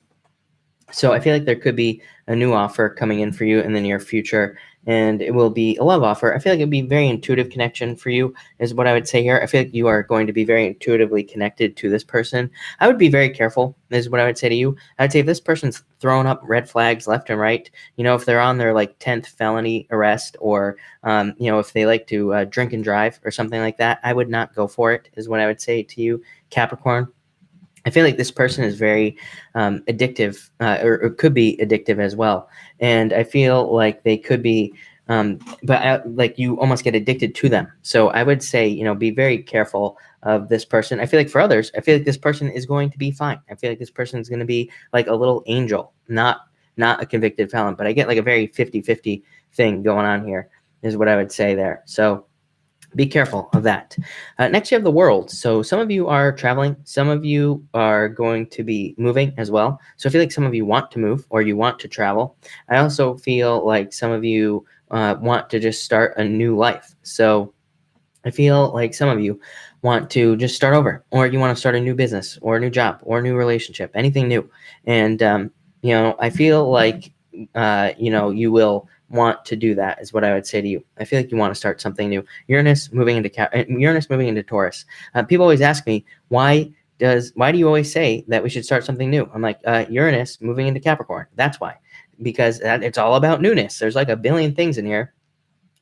So I feel like there could be a new offer coming in for you in the near future, and it will be a love offer. I feel like it would be a very intuitive connection for you, is what I would say here. I feel like you are going to be very intuitively connected to this person. I would be very careful, is what I would say to you. I'd say if this person's throwing up red flags left and right, if they're on their like 10th felony arrest, or, if they like to drink and drive or something like that, I would not go for it, is what I would say to you, Capricorn. I feel like this person is very addictive, or could be addictive as well. And I feel like they could be, like you almost get addicted to them. So I would say, be very careful of this person. I feel like for others, I feel like this person is going to be fine. I feel like this person is going to be like a little angel, not a convicted felon. But I get like a very 50-50 thing going on here, is what I would say there. So be careful of that. Next, you have the World. So some of you are traveling. Some of you are going to be moving as well. So I feel like some of you want to move, or you want to travel. I also feel like some of you want to just start a new life. So I feel like some of you want to just start over, or you want to start a new business, or a new job, or a new relationship, anything new. And, I feel like, you will want to do that, is what I would say to you. I feel like you want to start something new. Uranus moving into Taurus. People always ask me, why do you always say that we should start something new? I'm like, Uranus moving into Capricorn. That's why, because it's all about newness. There's like a billion things in here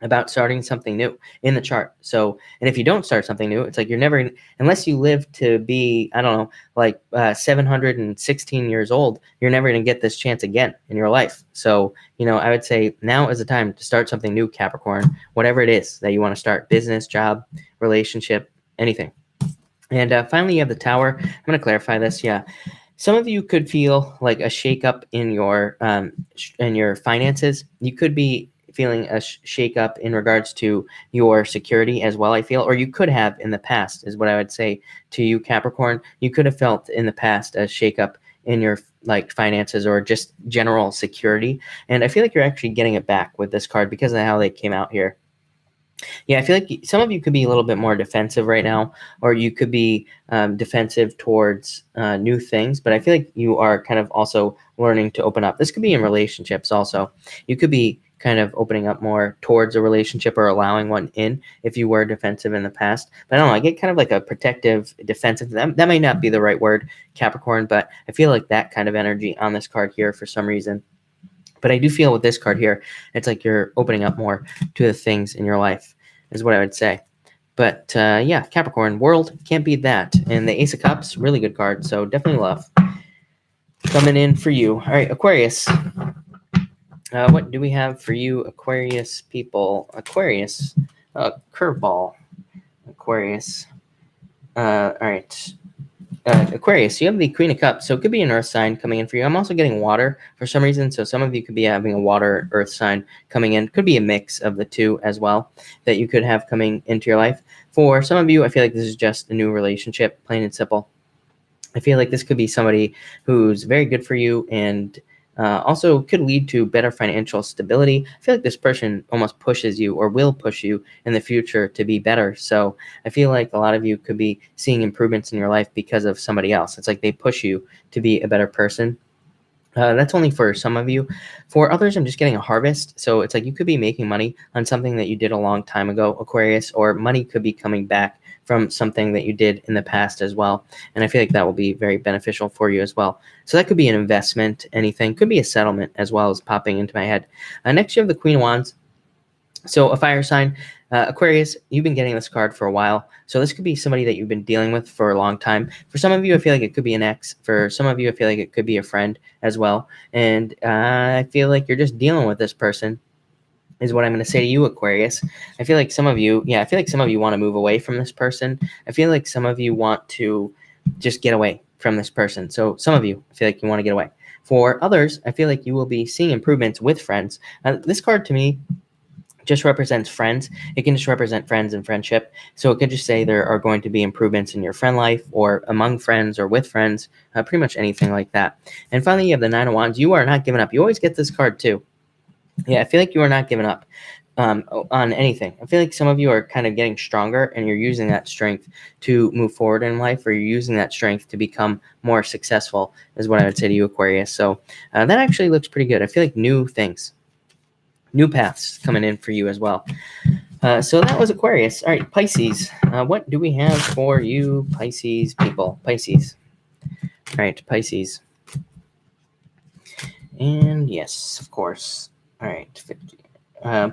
about starting something new in the chart. So, and if you don't start something new, it's like you're never, unless you live to be, I don't know, like 716 years old, you're never going to get this chance again in your life. So, I would say now is the time to start something new, Capricorn, whatever it is that you want to start: business, job, relationship, anything. And finally, you have the Tower. I'm going to clarify this. Yeah. Some of you could feel like a shakeup in your finances. You could be feeling a shakeup in regards to your security as well, I feel, or you could have in the past, is what I would say to you, Capricorn. You could have felt in the past a shakeup in your like finances, or just general security. And I feel like you're actually getting it back with this card because of how they came out here. Yeah, I feel like some of you could be a little bit more defensive right now, or you could be defensive towards new things. But I feel like you are kind of also learning to open up. This could be in relationships also. You could be kind of opening up more towards a relationship, or allowing one in if you were defensive in the past. But I don't know, I get kind of like a protective, defensive. That may not be the right word, Capricorn, but I feel like that kind of energy on this card here for some reason. But I do feel with this card here, it's like you're opening up more to the things in your life, is what I would say. But yeah, Capricorn, World, can't beat that. And the Ace of Cups, really good card. So definitely love coming in for you. All right, Aquarius. What do we have for you, Aquarius people? Aquarius, curveball. Aquarius. All right. Aquarius, you have the Queen of Cups, so it could be an earth sign coming in for you. I'm also getting water for some reason, so some of you could be having a water earth sign coming in. Could be a mix of the two as well that you could have coming into your life. For some of you, I feel like this is just a new relationship, plain and simple. I feel like this could be somebody who's very good for you and also could lead to better financial stability. I feel like this person almost pushes you or will push you in the future to be better. So I feel like a lot of you could be seeing improvements in your life because of somebody else. It's like they push you to be a better person. That's only for some of you. For others, I'm just getting a harvest. So it's like you could be making money on something that you did a long time ago, Aquarius, or money could be coming back from something that you did in the past as well. And I feel like that will be very beneficial for you as well. So that could be an investment, anything. Could be a settlement as well as popping into my head. Next, you have the Queen of Wands. So a fire sign, Aquarius, you've been getting this card for a while. So this could be somebody that you've been dealing with for a long time. For some of you, I feel like it could be an ex. For some of you, I feel like it could be a friend as well. And I feel like you're just dealing with this person is what I'm going to say to you, Aquarius. I feel like some of you want to move away from this person. I feel like some of you want to just get away from this person. So some of you, I feel like you want to get away. For others, I feel like you will be seeing improvements with friends. This card to me just represents friends. It can just represent friends and friendship. So it could just say there are going to be improvements in your friend life or among friends or with friends, pretty much anything like that. And finally, you have the Nine of Wands. You are not giving up. You always get this card too. Yeah, I feel like you are not giving up on anything. I feel like some of you are kind of getting stronger and you're using that strength to move forward in life, or you're using that strength to become more successful is what I would say to you, Aquarius. So that actually looks pretty good. I feel like new things, new paths coming in for you as well. So that was Aquarius. All right, Pisces. What do we have for you, Pisces people? Pisces. All right, Pisces. And yes, of course. All right, 50.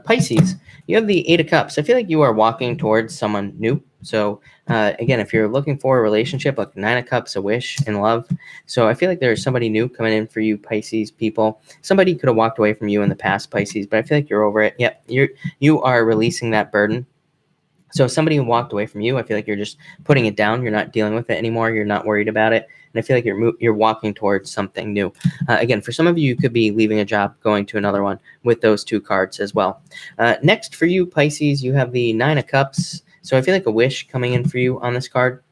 Pisces, you have the Eight of Cups. I feel like you are walking towards someone new. So again, if you're looking for a relationship, like Nine of Cups, a wish and love. So I feel like there's somebody new coming in for you, Pisces people. Somebody could have walked away from you in the past, Pisces, but I feel like you're over it. Yep, you are releasing that burden. So if somebody walked away from you, I feel like you're just putting it down. You're not dealing with it anymore. You're not worried about it. And I feel like you're walking towards something new. Again, for some of you, you could be leaving a job, going to another one with those two cards as well. Next for you, Pisces, you have the Nine of Cups. So I feel like a wish coming in for you on this card.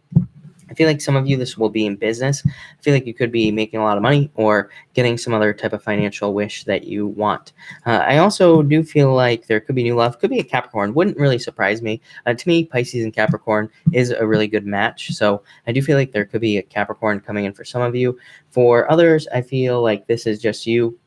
I feel like some of you, this will be in business. I feel like you could be making a lot of money or getting some other type of financial wish that you want. I also do feel like there could be new love. Could be a Capricorn. Wouldn't really surprise me. To me, Pisces and Capricorn is a really good match. So I do feel like there could be a Capricorn coming in for some of you. For others, I feel like this is just you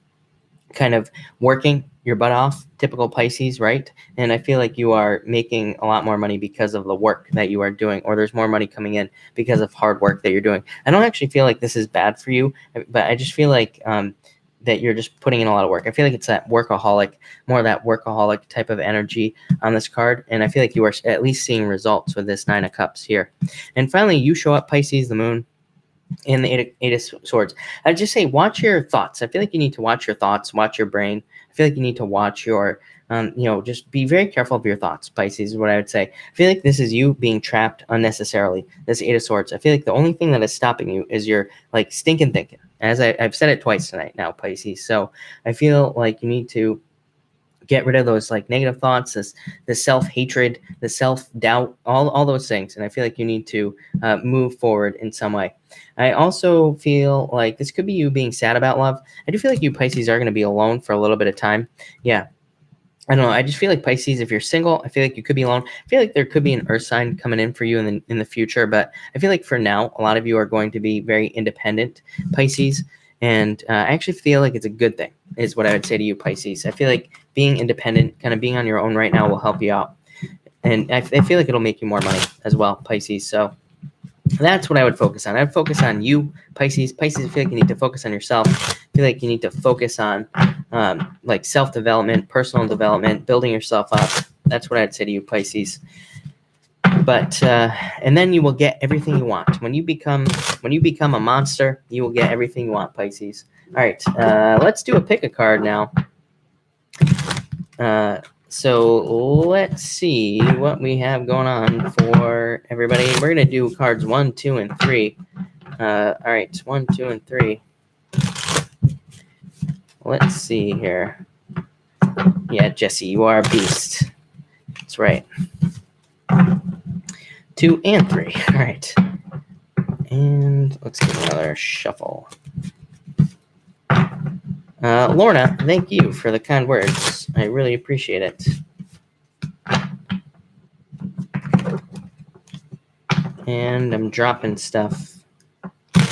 kind of working your butt off, typical Pisces, right? And I feel like you are making a lot more money because of the work that you are doing, or there's more money coming in because of hard work that you're doing. I don't actually feel like this is bad for you, but I just feel like that you're just putting in a lot of work. I feel like it's that workaholic, more of that workaholic type of energy on this card. And I feel like you are at least seeing results with this Nine of Cups here. And finally, you show up, Pisces, the moon, in the Eight of Swords. I'd just say watch your thoughts. I feel like you need to watch your thoughts, watch your brain. I feel like you need to watch your, just be very careful of your thoughts, Pisces, is what I would say. I feel like this is you being trapped unnecessarily, this Eight of Swords. I feel like the only thing that is stopping you is your, stinking thinking. As I've said it twice tonight now, Pisces. So I feel like you need to get rid of those negative thoughts, this self-hatred, the self-doubt, all those things. And I feel like you need to move forward in some way. I also feel like this could be you being sad about love. I do feel like you Pisces are going to be alone for a little bit of time. Yeah. I don't know. I just feel like Pisces, if you're single, I feel like you could be alone. I feel like there could be an earth sign coming in for you in the future. But I feel like for now, a lot of you are going to be very independent, Pisces. And I actually feel like it's a good thing, is what I would say to you, Pisces. I feel like being independent, kind of being on your own right now will help you out. And I feel like it'll make you more money as well, Pisces. So that's what I would focus on. I'd focus on you, Pisces. Pisces, I feel like you need to focus on yourself. I feel like you need to focus on self-development, personal development, building yourself up. That's what I'd say to you, Pisces. But and then you will get everything you want. When you become a monster, you will get everything you want, Pisces. All right, let's do a pick a card now. So let's see what we have going on for everybody. We're going to do cards 1, 2, and 3. All right, 1, 2, and 3. Let's see here. Yeah, Jesse, you are a beast. That's right. 2 and 3. All right. And let's give another shuffle. Lorna, thank you for the kind words. I really appreciate it. And I'm dropping stuff. All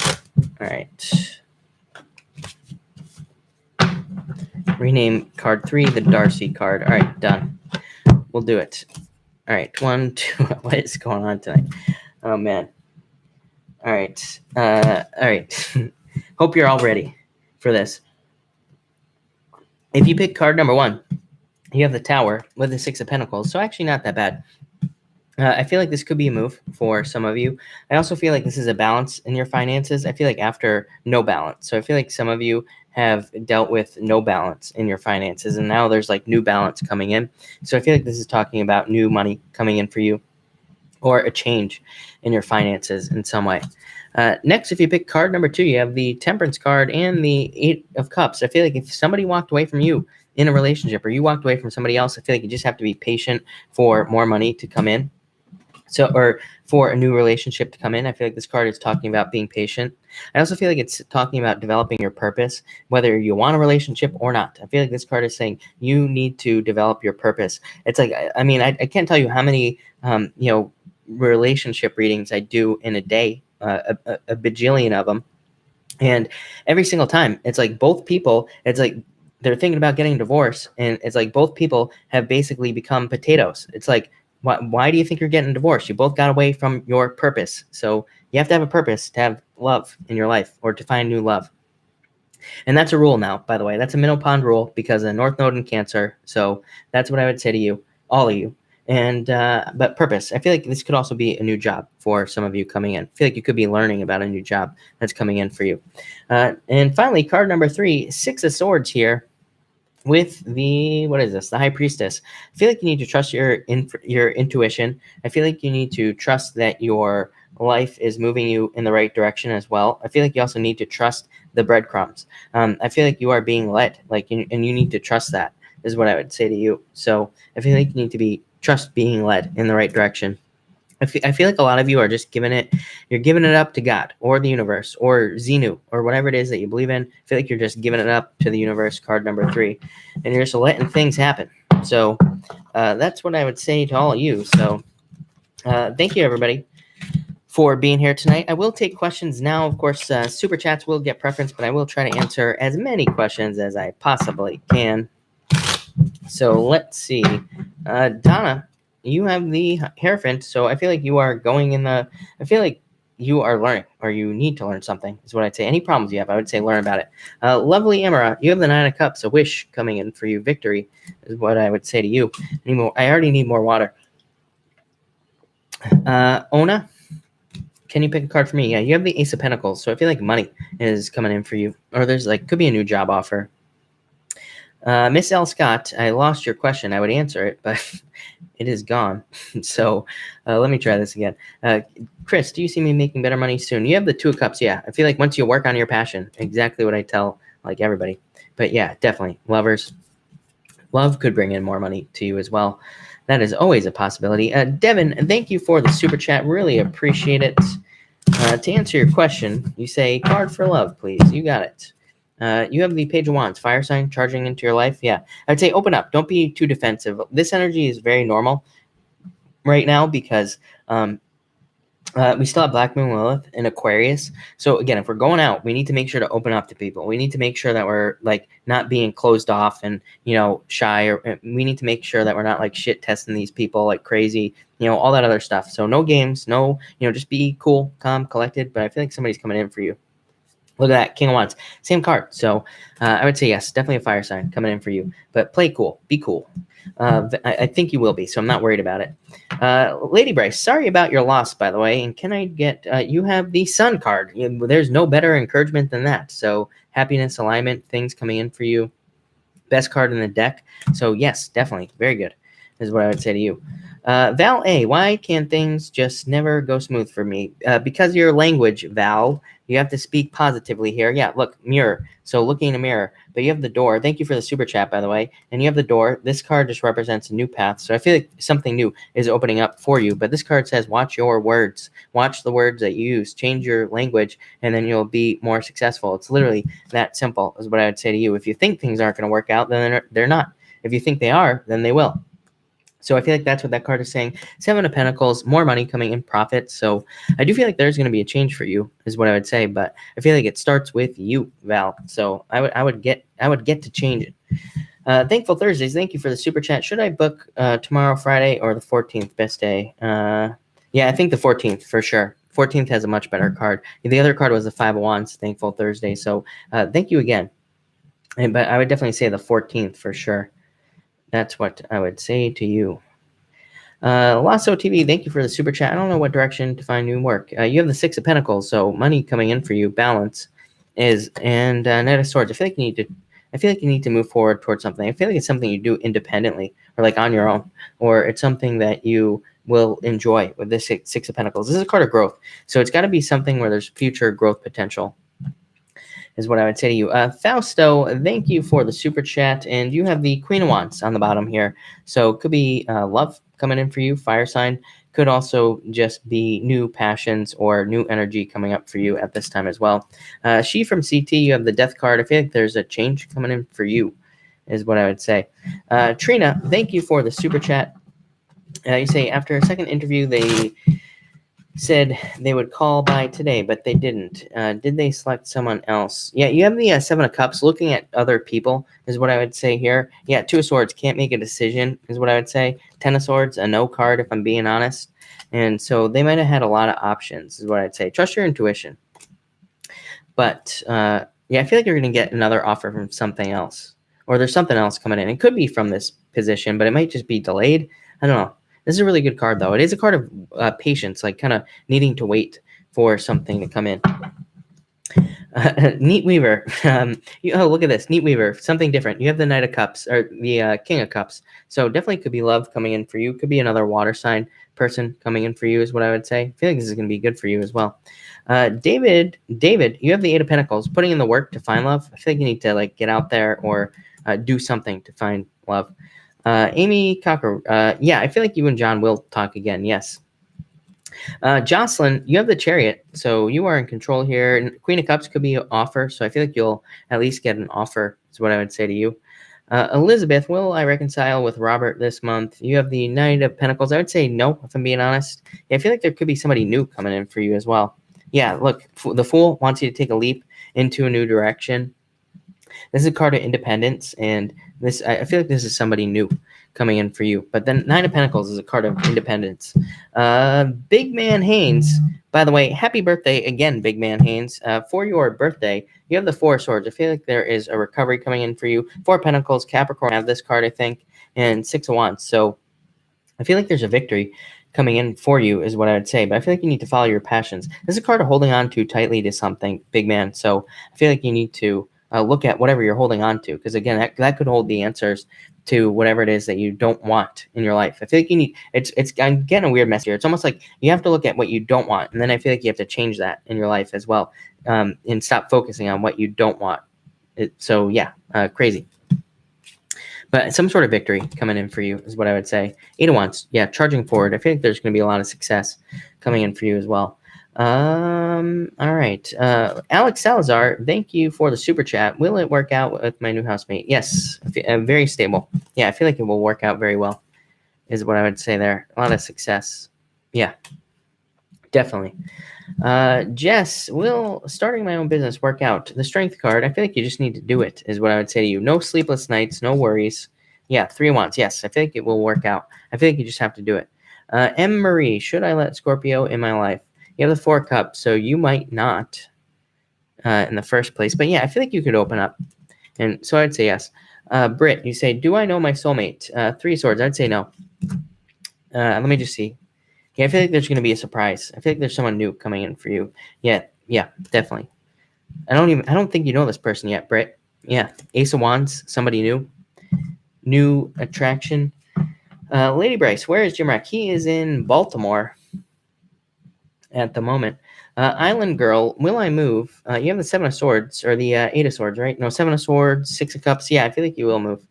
right. Rename card 3 the Darcy card. All right, done. We'll do it. All right, 1, 2. What is going on tonight? Oh, man. All right. All right. Hope you're all ready for this. If you pick card number 1, you have the Tower with the 6 of Pentacles. So actually not that bad. I feel like this could be a move for some of you. I also feel like this is a balance in your finances. I feel like after no balance. So I feel like some of you have dealt with no balance in your finances, and now there's like new balance coming in. So I feel like this is talking about new money coming in for you, or a change in your finances in some way. Next, if you pick card number 2, you have the Temperance card and the 8 of Cups. I feel like if somebody walked away from you in a relationship, or you walked away from somebody else, I feel like you just have to be patient for more money to come in. So, or for a new relationship to come in. I feel like this card is talking about being patient. I also feel like it's talking about developing your purpose, whether you want a relationship or not. I feel like this card is saying you need to develop your purpose. It's like, I mean, I can't tell you how many, relationship readings I do in a day, a bajillion of them. And every single time, it's like both people, it's like they're thinking about getting a divorce, and it's like both people have basically become potatoes. It's like, why do you think you're getting divorced? You both got away from your purpose. So you have to have a purpose to have love in your life, or to find new love. And that's a rule now, by the way. That's a minnow pond rule because of North Node in Cancer. So that's what I would say to you, all of you. And but purpose. I feel like this could also be a new job for some of you coming in. I feel like you could be learning about a new job that's coming in for you. And finally, card number 3, 6 of Swords here. With the, what is this? The High Priestess. I feel like you need to trust your intuition. I feel like you need to trust that your life is moving you in the right direction as well. I feel like you also need to trust the breadcrumbs. I feel like you are being led, and you need to trust that, is what I would say to you. So I feel like you need to trust being led in the right direction. I feel like a lot of you are just you're giving it up to God or the universe or Xenu or whatever it is that you believe in. I feel like you're just giving it up to the universe, card number 3, and you're just letting things happen. So that's what I would say to all of you. So thank you, everybody, for being here tonight. I will take questions now. Of course, super chats will get preference, but I will try to answer as many questions as I possibly can. So let's see. Donna, you have the Hierophant, so I feel like you are I feel like you are learning, or you need to learn something, is what I'd say. Any problems you have, I would say learn about it. Lovely Amara, you have the 9 of Cups, a wish coming in for you. Victory is what I would say to you. I already need more water. Ona, can you pick a card for me? Yeah, you have the Ace of Pentacles, so I feel like money is coming in for you, or there's could be a new job offer. Miss L. Scott, I lost your question. I would answer it, but it is gone. So let me try this again. Chris, do you see me making better money soon? You have the 2 of Cups. Yeah, I feel like once you work on your passion, exactly what I tell everybody. But yeah, definitely. Lovers, love could bring in more money to you as well. That is always a possibility. Devin, thank you for the super chat. Really appreciate it. To answer your question, you say card for love, please. You got it. You have the Page of Wands, fire sign charging into your life. Yeah, I'd say open up. Don't be too defensive. This energy is very normal right now because we still have Black Moon Lilith in Aquarius. So again, if we're going out, we need to make sure to open up to people. We need to make sure that we're not being closed off and shy. Or we need to make sure that we're not shit testing these people like crazy. All that other stuff. So no games, no just be cool, calm, collected. But I feel like somebody's coming in for you. Look at that, King of Wands, same card. So I would say yes, definitely a fire sign coming in for you. But play cool, be cool. I think you will be, so I'm not worried about it. Lady Bryce, sorry about your loss, by the way. And can I get, you have the Sun card. There's no better encouragement than that. So happiness, alignment, things coming in for you. best card in the deck. So yes, definitely. Very good is what I would say to you. Val A, why can things just never go smooth for me? Because of your language, Val. You have to speak positively here. Yeah, look, mirror. So looking in a mirror. But you have the door. Thank you for the super chat, by the way. And you have the door. This card just represents a new path. So I feel like something new is opening up for you. But this card says, watch your words. Watch the words that you use. Change your language, and then you'll be more successful. It's literally that simple is what I would say to you. If you think things aren't going to work out, then they're not. If you think they are, then they will. So I feel like that's what that card is saying. Seven of Pentacles, more money coming in, profit. So I do feel like there's going to be a change for you, is what I would say. But I feel like it starts with you, Val. So I would get to change it. Thankful Thursdays. Thank you for the super chat. Should I book tomorrow, Friday, or the 14th? Best day. Yeah, I think the 14th for sure. 14th has a much better card. The other card was the Five of Wands. Thankful Thursday. So thank you again. But I would definitely say the 14th for sure. That's what I would say to you. Lasso TV, thank you for the super chat. I don't know what direction to find new work. You have the Six of Pentacles, so money coming in for you, balance is, and Knight of Swords. I feel like you need to move forward towards something. I feel like it's something you do independently or like on your own, or it's something that you will enjoy with this Six of Pentacles. This is a card of growth, so it's got to be something where there's future growth potential, is what I would say to you. Fausto, thank you for the super chat. And you have the Queen of Wands on the bottom here. So it could be love coming in for you, fire sign. Could also just be new passions or new energy coming up for you at this time as well. She from CT, you have the Death card. I feel like there's a change coming in for you, is what I would say. Trina, thank you for the super chat. You say, after a second interview, they said they would call by today, but they didn't. Did they select someone else? Yeah, you have the Seven of Cups. Looking at other people is what I would say here. Yeah, Two of Swords, can't make a decision is what I would say. Ten of Swords, a no card if I'm being honest. And so they might have had a lot of options is what I'd say. Trust your intuition. But yeah, I feel like you're going to get another offer from something else. Or there's something else coming in. It could be from this position, but it might just be delayed. I don't know. This is a really good card, though. It is a card of patience, like kind of needing to wait for something to come in. Neat Weaver. Oh, look at this. Neat Weaver. Something different. You have the Knight of Cups, or the King of Cups. So definitely could be love coming in for you. Could be another water sign person coming in for you is what I would say. I feel like this is going to be good for you as well. David, you have the Eight of Pentacles. Putting in the work to find love. I feel like you need to like get out there or do something to find love. Amy Cocker, yeah, I feel like you and John will talk again. Yes. Jocelyn, you have the Chariot, so you are in control here. And Queen of Cups could be an offer, so I feel like you'll at least get an offer, is what I would say to you. Elizabeth, will I reconcile with Robert this month? You have the Knight of Pentacles. I would say no, if I'm being honest. Yeah, I feel like there could be somebody new coming in for you as well. Yeah, look, the Fool wants you to take a leap into a new direction. This is a card of independence, and this I feel like this is somebody new coming in for you. But then Nine of Pentacles is a card of independence. Big Man Haynes, by the way, happy birthday again, Big Man Haynes. For your birthday, you have the Four of Swords. I feel like there is a recovery coming in for you. Four of Pentacles, Capricorn have this card, I think, and Six of Wands. So I feel like there's a victory coming in for you is what I would say, but I feel like you need to follow your passions. This is a card of holding on too tightly to something, big man. So I feel like you need to look at whatever you're holding on to, because again, that could hold the answers to whatever it is that you don't want in your life. I feel like you need, I'm getting a weird mess here. It's almost like you have to look at what you don't want, and then I feel like you have to change that in your life as well, and stop focusing on what you don't want. So yeah, crazy. But some sort of victory coming in for you is what I would say. Eight of Wands, yeah, charging forward. I feel like there's going to be a lot of success coming in for you as well. All right. Alex Salazar, thank you for the super chat. Will it work out with my new housemate? Yes, very stable. Yeah, I feel like it will work out very well is what I would say there. A lot of success. Yeah, definitely. Jess, will starting my own business work out? The Strength card, I feel like you just need to do it is what I would say to you. No sleepless nights, no worries. Yeah, 3 of Wands. Yes, I feel like it will work out. I feel like you just have to do it. M. Marie, should I let Scorpio in my life? You have the 4 cups, so you might not in the first place. But yeah, I feel like you could open up. And so I'd say yes. Britt, you say, do I know my soulmate? 3 swords. I'd say no. Let me just see. Yeah, I feel like there's going to be a surprise. I feel like there's someone new coming in for you. Yeah, definitely. I don't think you know this person yet, Britt. Yeah, Ace of Wands, somebody new. new attraction. Lady Bryce, where is Jim Rack? He is in Baltimore at the moment. Island Girl, will I move? You have the Seven of Swords, or the Eight of Swords, right? No, Seven of Swords, Six of Cups. Yeah, I feel like you will move.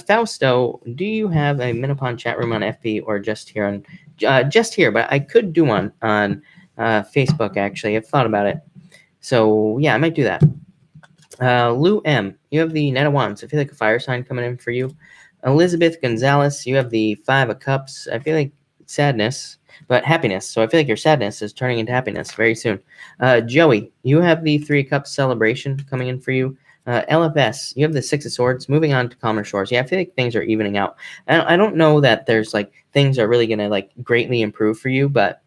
Fausto, do you have a Minipon chat room on FB or just here on just here? But I could do one on Facebook. Actually, I've thought about it. So yeah, I might do that. Lou M, you have the Knight of Wands. I feel like a fire sign coming in for you. Elizabeth Gonzalez, you have the Five of Cups. I feel like sadness, but happiness. So I feel like your sadness is turning into happiness very soon. Joey, you have the Three of Cups celebration coming in for you. LFS, you have the Six of Swords. Moving on to calmer shores. Yeah, I feel like things are evening out. I don't know that there's like things are really gonna like greatly improve for you, but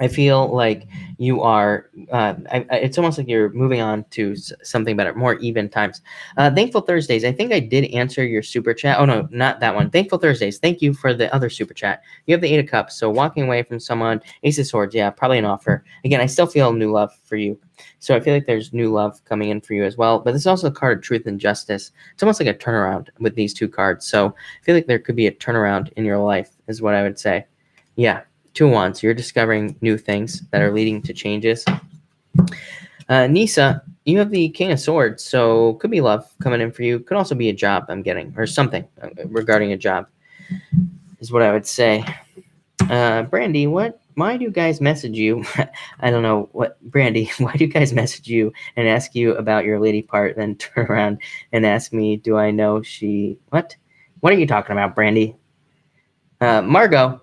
I feel like you are. It's almost like you're moving on to something better, more even times. Thankful Thursdays. I think I did answer your super chat. Oh no, not that one. Thankful Thursdays. Thank you for the other super chat. You have the Eight of Cups. So walking away from someone, Ace of Swords. Yeah, probably an offer. Again, I still feel new love for you. So I feel like there's new love coming in for you as well. But this is also a card of truth and justice. It's almost like a turnaround with these two cards. So I feel like there could be a turnaround in your life, is what I would say. Yeah. Two of Wands, you're discovering new things that are leading to changes. Nisa, you have the King of Swords, so could be love coming in for you. Could also be a job I'm getting, or something regarding a job, is what I would say. Brandy, why do you guys message you? I don't know what, Brandy, why do you guys message you and ask you about your lady part, then turn around and ask me, do I know she, what? What are you talking about, Brandy? Margot,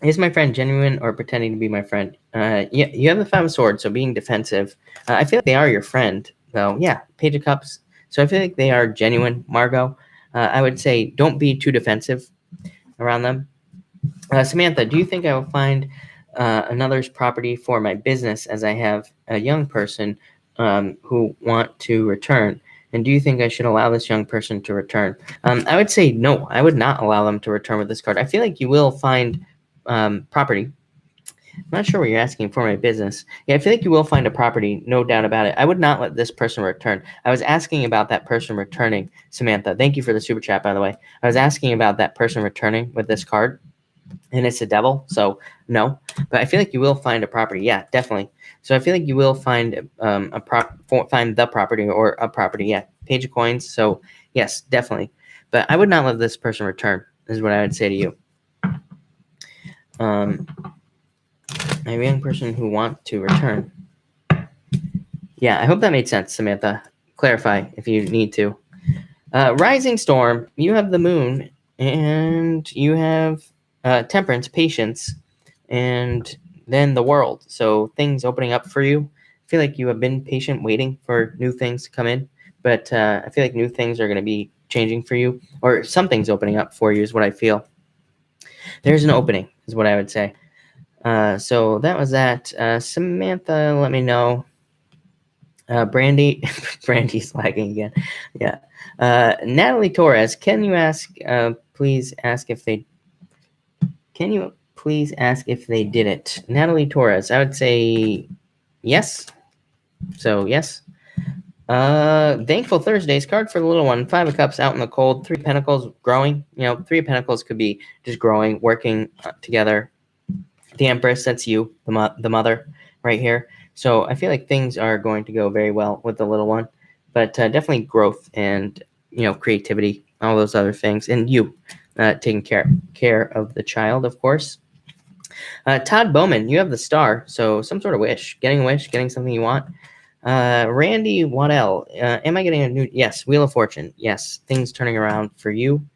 is my friend genuine or pretending to be my friend? Yeah, you have the Five of Swords, so being defensive. I feel like they are your friend, though. Yeah, Page of Cups. So I feel like they are genuine, Margot. I would say don't be too defensive around them. Samantha, do you think I will find another's property for my business as I have a young person who want to return? And do you think I should allow this young person to return? I would say no. I would not allow them to return with this card. I feel like you will find property. I'm not sure what you're asking for my business. Yeah, I feel like you will find a property, no doubt about it. I would not let this person return. I was asking about that person returning, Samantha. Thank you for the super chat, by the way. I was asking about that person returning with this card, and it's a devil, so no. But I feel like you will find a property. Yeah, definitely. So I feel like you will find find the property or a property. Yeah, Page of Coins. So yes, definitely. But I would not let this person return, is what I would say to you. A young person who wants to return. Yeah, I hope that made sense, Samantha. Clarify if you need to. Rising Storm, you have the moon, and you have temperance, patience, and then the world. So things opening up for you. I feel like you have been patient, waiting for new things to come in, but I feel like new things are going to be changing for you, or something's opening up for you is what I feel. There's an opening, is what I would say. So that was that. Samantha, let me know. Brandy, Brandy's lagging again. Yeah. Natalie Torres, can you please ask if they did it? Natalie Torres, I would say yes. So yes. Thankful Thursdays card for the little one. Five of Cups out in the cold. Three of Pentacles growing. Three of Pentacles could be just growing, working together. The Empress, that's you, the mother right here. So I feel like things are going to go very well with the little one, but definitely growth and creativity, all those other things, and you taking care of the child, of course. Todd Bowman, you have the Star, so some sort of wish, getting something you want. Randy Waddell, am I getting a new? Yes, Wheel of Fortune. Yes, things turning around for you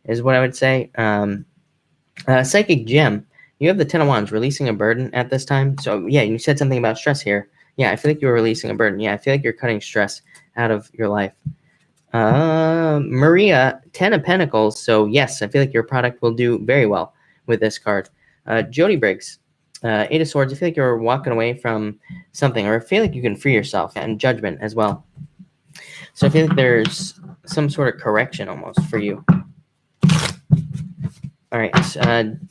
is what I would say. Psychic Gem. You have the Ten of Wands, releasing a burden at this time. So, yeah, you said something about stress here. Yeah, I feel like you were releasing a burden. Yeah, I feel like you're cutting stress out of your life. Maria, Ten of Pentacles. So, yes, I feel like your product will do very well with this card. Jody Briggs, Eight of Swords. I feel like you're walking away from something, or I feel like you can free yourself, and Judgment as well. So, I feel like there's some sort of correction almost for you. All right,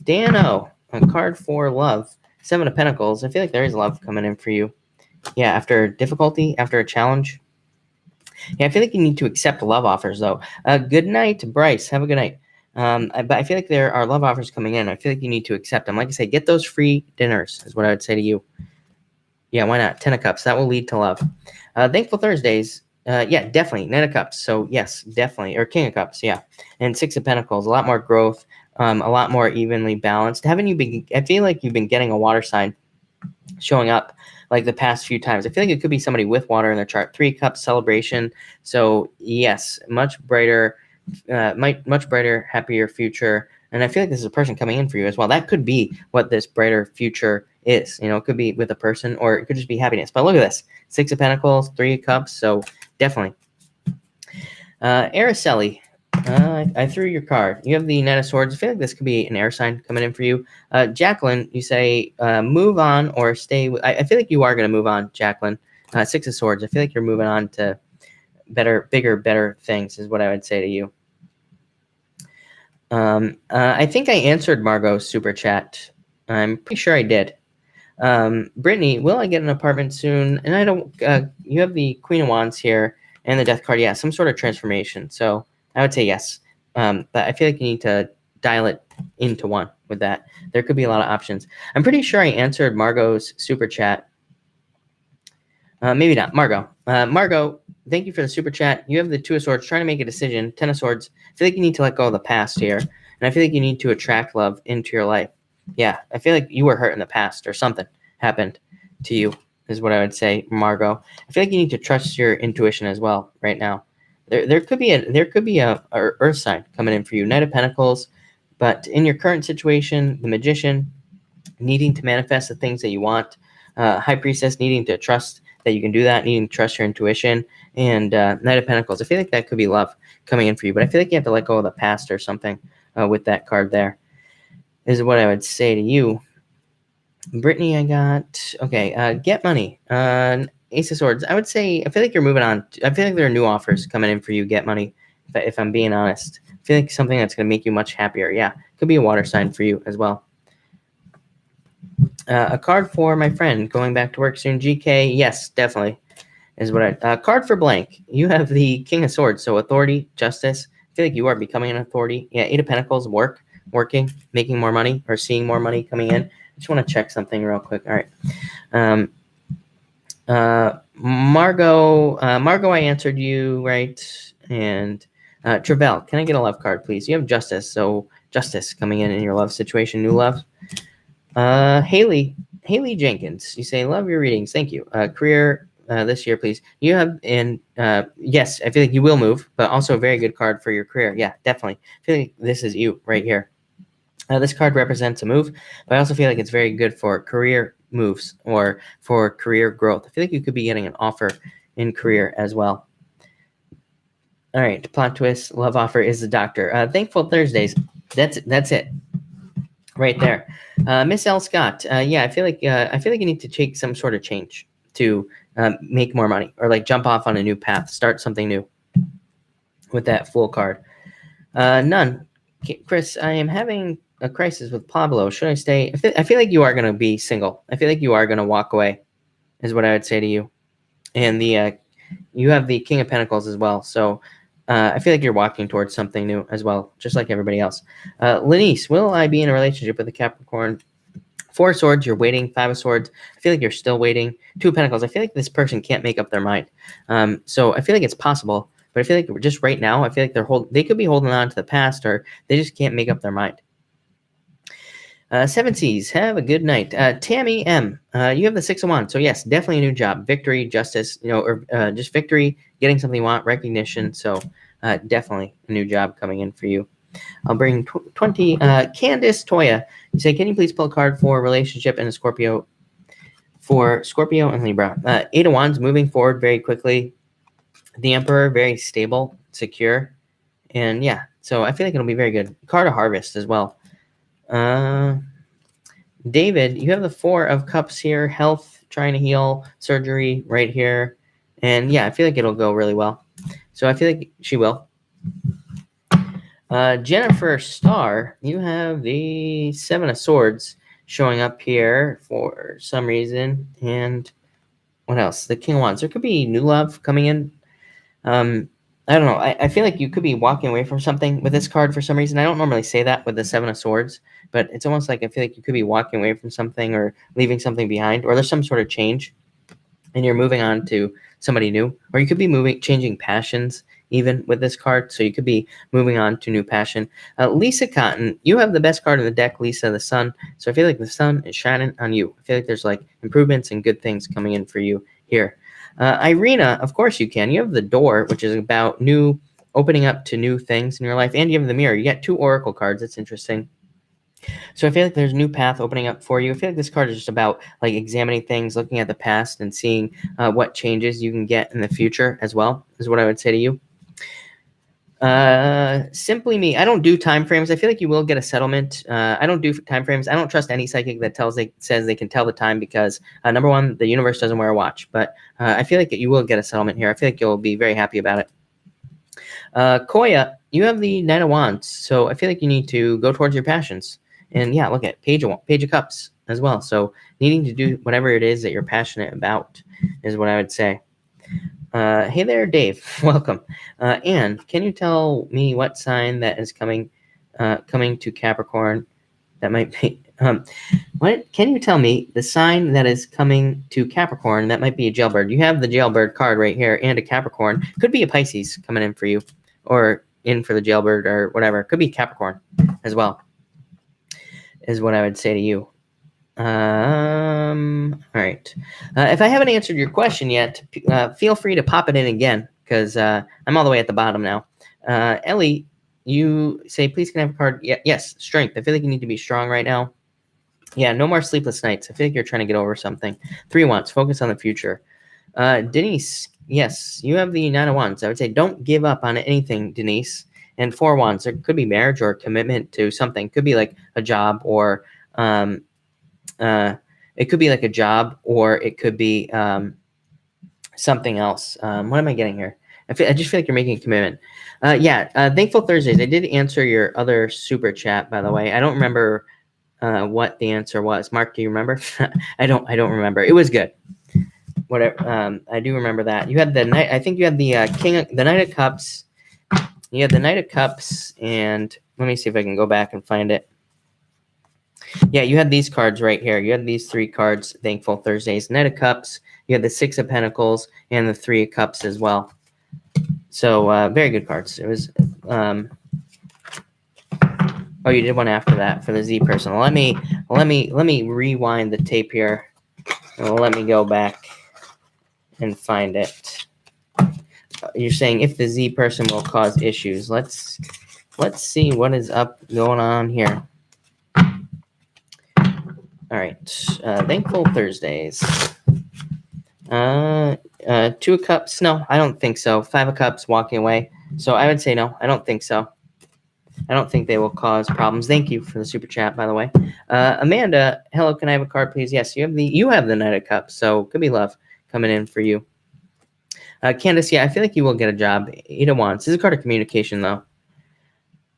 Dan O. A card for love. Seven of Pentacles. I feel like there is love coming in for you. Yeah, after difficulty, after a challenge. Yeah, I feel like you need to accept love offers, though. Good night, Bryce. Have a good night. But I feel like there are love offers coming in. I feel like you need to accept them. Like I say, get those free dinners is what I would say to you. Yeah, why not? 10 of Cups. That will lead to love. Thankful Thursdays. Yeah, definitely. 9 of Cups. So, yes, definitely. Or King of Cups, yeah. And 6 of Pentacles. A lot more growth. A lot more evenly balanced. Haven't you been... I feel like you've been getting a water sign showing up like the past few times. I feel like it could be somebody with water in their chart. 3 Cups celebration. So, yes, much brighter, happier future. And I feel like this is a person coming in for you as well. That could be what this brighter future is. You know, it could be with a person or it could just be happiness. But look at this. 6 of Pentacles, 3 of Cups. So definitely. Araceli, I threw your card. You have the Knight of Swords. I feel like this could be an air sign coming in for you. Jacqueline, you say move on or stay. I feel like you are going to move on, Jacqueline. 6 of Swords. I feel like you're moving on to bigger, better things is what I would say to you. I think I answered Margot's super chat. I'm pretty sure I did. Brittany, will I get an apartment soon? And I don't, you have the Queen of Wands here and the Death card. Yeah, some sort of transformation. So I would say yes. But I feel like you need to dial it into one with that. There could be a lot of options. I'm pretty sure I answered Margot's super chat. Maybe not. Margot. Margot, thank you for the super chat. You have the 2 of Swords, trying to make a decision. 10 of Swords. I feel like you need to let go of the past here. And I feel like you need to attract love into your life. Yeah, I feel like you were hurt in the past or something happened to you is what I would say, Margot. I feel like you need to trust your intuition as well right now. There could be a earth sign coming in for you. Knight of Pentacles. But in your current situation, the Magician needing to manifest the things that you want. High Priestess needing to trust that you can do that, needing to trust your intuition, and Knight of Pentacles. I feel like that could be love coming in for you, but I feel like you have to let go of the past or something with that card there, is what I would say to you. Brittany, I got, okay, get money. Ace of Swords. I would say, I feel like you're moving on. I feel like there are new offers coming in for you, get money, if I'm being honest. I feel like something that's going to make you much happier. Yeah, could be a water sign for you as well. A card for my friend going back to work soon. GK, yes, definitely is what I. Card for blank. You have the King of Swords, so authority, justice. I feel like you are becoming an authority. Yeah, 8 of Pentacles, working, making more money, or seeing more money coming in. I just want to check something real quick. All right. Margot, I answered you right, and Travell, can I get a love card, please? You have justice, so justice coming in your love situation, new love. Haley Jenkins, you say, love your readings. Thank you. Career this year, please. You have, and yes, I feel like you will move, but also a very good card for your career. Yeah, definitely. I feel like this is you right here. This card represents a move, but I also feel like it's very good for career moves or for career growth. I feel like you could be getting an offer in career as well. All right, plot twist, love offer is the doctor. Thankful Thursdays. That's it. Right there. Miss L. Scott. Yeah, I feel like you need to take some sort of change to make more money or like jump off on a new path, start something new with that Fool card. None. Chris, I am having a crisis with Pablo. Should I stay? I feel like you are going to be single. I feel like you are going to walk away is what I would say to you. And you have the King of Pentacles as well. So I feel like you're walking towards something new as well, just like everybody else. Lenice, will I be in a relationship with a Capricorn? 4 of Swords, you're waiting. 5 of Swords, I feel like you're still waiting. 2 of Pentacles, I feel like this person can't make up their mind. So I feel like it's possible, but I feel like just right now, I feel like they could be holding on to the past, or they just can't make up their mind. 7 C's, have a good night. Tammy M, you have the 6 of Wands. So yes, definitely a new job. Victory, justice, or just victory, getting something you want, recognition. So definitely a new job coming in for you. I'll bring 20. Candice Toya, you say, can you please pull a card for relationship and a Scorpio? For Scorpio and Libra. 8 of Wands, moving forward very quickly. The Emperor, very stable, secure. And yeah, so I feel like it'll be very good. Card of Harvest as well. David, you have the 4 of Cups here. Health, trying to heal, surgery right here. And yeah, I feel like it'll go really well. So I feel like she will. Jennifer Starr, you have the 7 of Swords showing up here for some reason. And what else? The King of Wands. There could be new love coming in. I don't know. I feel like you could be walking away from something with this card for some reason. I don't normally say that with the Seven of Swords, but it's almost like I feel like you could be walking away from something or leaving something behind, or there's some sort of change and you're moving on to somebody new, or you could be changing passions even with this card. So you could be moving on to new passion. Lisa Cotton, you have the best card in the deck, Lisa, the sun. So I feel like the sun is shining on you. I feel like there's like improvements and good things coming in for you here. Irina, of course you can. You have the door, which is about new, opening up to new things in your life, and you have the mirror. You get 2 oracle cards. That's interesting. So I feel like there's a new path opening up for you. I feel like this card is just about like examining things, looking at the past, and seeing what changes you can get in the future as well, is what I would say to you. Simply me. I don't do time frames. I feel like you will get a settlement. I don't do time frames. I don't trust any psychic that says they can tell the time because number one, the universe doesn't wear a watch. But I feel like you will get a settlement here. I feel like you'll be very happy about it. Koya, you have the Knight of Wands, so I feel like you need to go towards your passions. And yeah, look at Page of Cups as well. So needing to do whatever it is that you're passionate about is what I would say. Hey there, Dave. Welcome. Anne, can you tell me what sign that is coming to Capricorn? That might be. What can you tell me the sign that is coming to Capricorn? That might be a jailbird. You have the jailbird card right here, and a Capricorn. Could be a Pisces coming in for you, or in for the jailbird, or whatever. Could be Capricorn as well, is what I would say to you. All right. If I haven't answered your question yet, feel free to pop it in again, because I'm all the way at the bottom now. Ellie, you say, please can I have a card? Yeah, yes, strength. I feel like you need to be strong right now. Yeah, no more sleepless nights. I feel like you're trying to get over something. 3 Wands, focus on the future. Denise, yes, you have the 9 of Wands. I would say don't give up on anything, Denise. And 4 Wands, there could be marriage or commitment to something. Could be like a job, or it could be like a job, or it could be something else. What am I getting here? I just feel like you're making a commitment. Thankful Thursdays. I did answer your other super chat, by the way. I don't remember what the answer was. Mark, do you remember? I don't remember. It was good. Whatever. I do remember that. You had the Knight. I think you had the the Knight of Cups. You had the Knight of Cups, and let me see if I can go back and find it. Yeah, you had these cards right here. You had these 3 cards, Thankful Thursdays. Knight of Cups, you had the 6 of Pentacles, and the 3 of Cups as well. So, very good cards. It was, oh, you did one after that for the Z person. Let me rewind the tape here. And let me go back and find it. You're saying if the Z person will cause issues. Let's see what is going on here. All right, Thankful Thursdays. 2 of Cups. No, I don't think so. 5 of Cups, walking away. So I would say no. I don't think so. I don't think they will cause problems. Thank you for the super chat, by the way. Amanda, hello. Can I have a card, please? Yes, you have the Knight of Cups. So could be love coming in for you. Candace, yeah, I feel like you will get a job. 8 of Wands. This is a card of communication, though.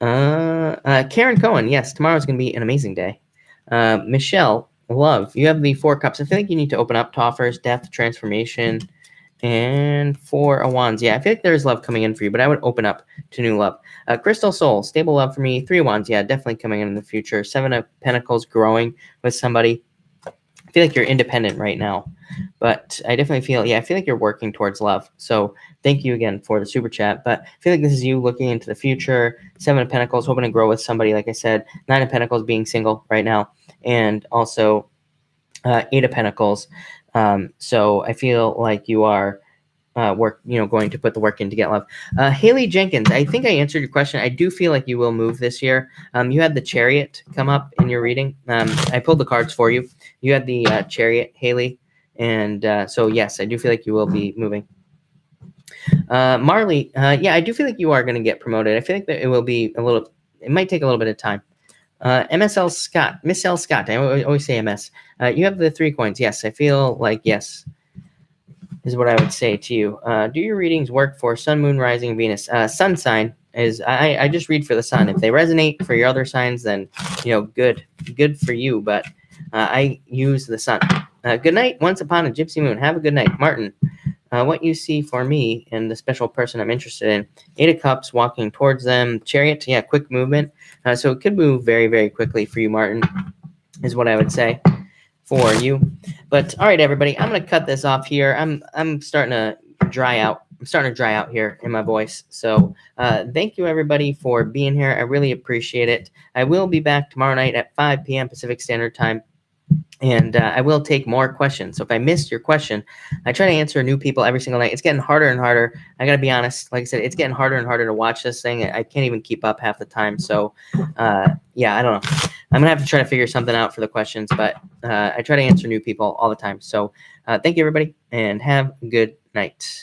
Karen Cohen, yes, tomorrow's going to be an amazing day. Michelle, love, you have the 4 Cups. I feel like you need to open up to offers, death, transformation, and 4 of Wands. Yeah, I feel like there's love coming in for you, but I would open up to new love. Crystal Soul, stable love for me. 3 of Wands, yeah, definitely coming in the future. 7 of Pentacles, growing with somebody. I feel like you're independent right now, but I definitely feel like you're working towards love. So thank you again for the super chat, but I feel like this is you looking into the future. 7 of Pentacles, hoping to grow with somebody, like I said. 9 of Pentacles, being single right now, and also 8 of Pentacles. So I feel like you are going to put the work in to get love. Haley Jenkins, I think I answered your question. I do feel like you will move this year. You had the Chariot come up in your reading. I pulled the cards for you. You had the Chariot, Haley. And so, yes, I do feel like you will be moving. Marley, yeah, I do feel like you are going to get promoted. I feel like that it might take a little bit of time. Miss L. Scott, I always say MS. You have the 3 coins. Yes, I feel like yes, is what I would say to you. Do your readings work for Sun, Moon, Rising, Venus? Sun sign is, I just read for the sun. If they resonate for your other signs, then, good for you. But I use the sun. Good night, Once Upon a Gypsy Moon. Have a good night. Martin, what you see for me and the special person I'm interested in. 8 of Cups, walking towards them. Chariot, yeah, quick movement. So it could move very, very quickly for you, Martin, is what I would say for you. But all right, everybody, I'm going to cut this off here. I'm starting to dry out. I'm starting to dry out here in my voice. So thank you, everybody, for being here. I really appreciate it. I will be back tomorrow night at 5 p.m. Pacific Standard Time. And I will take more questions. So if I missed your question, I try to answer new people every single night. It's getting harder and harder. I got to be honest. Like I said, it's getting harder and harder to watch this thing. I can't even keep up half the time. So, yeah, I don't know. I'm going to have to try to figure something out for the questions. But I try to answer new people all the time. So thank you, everybody, and have a good night.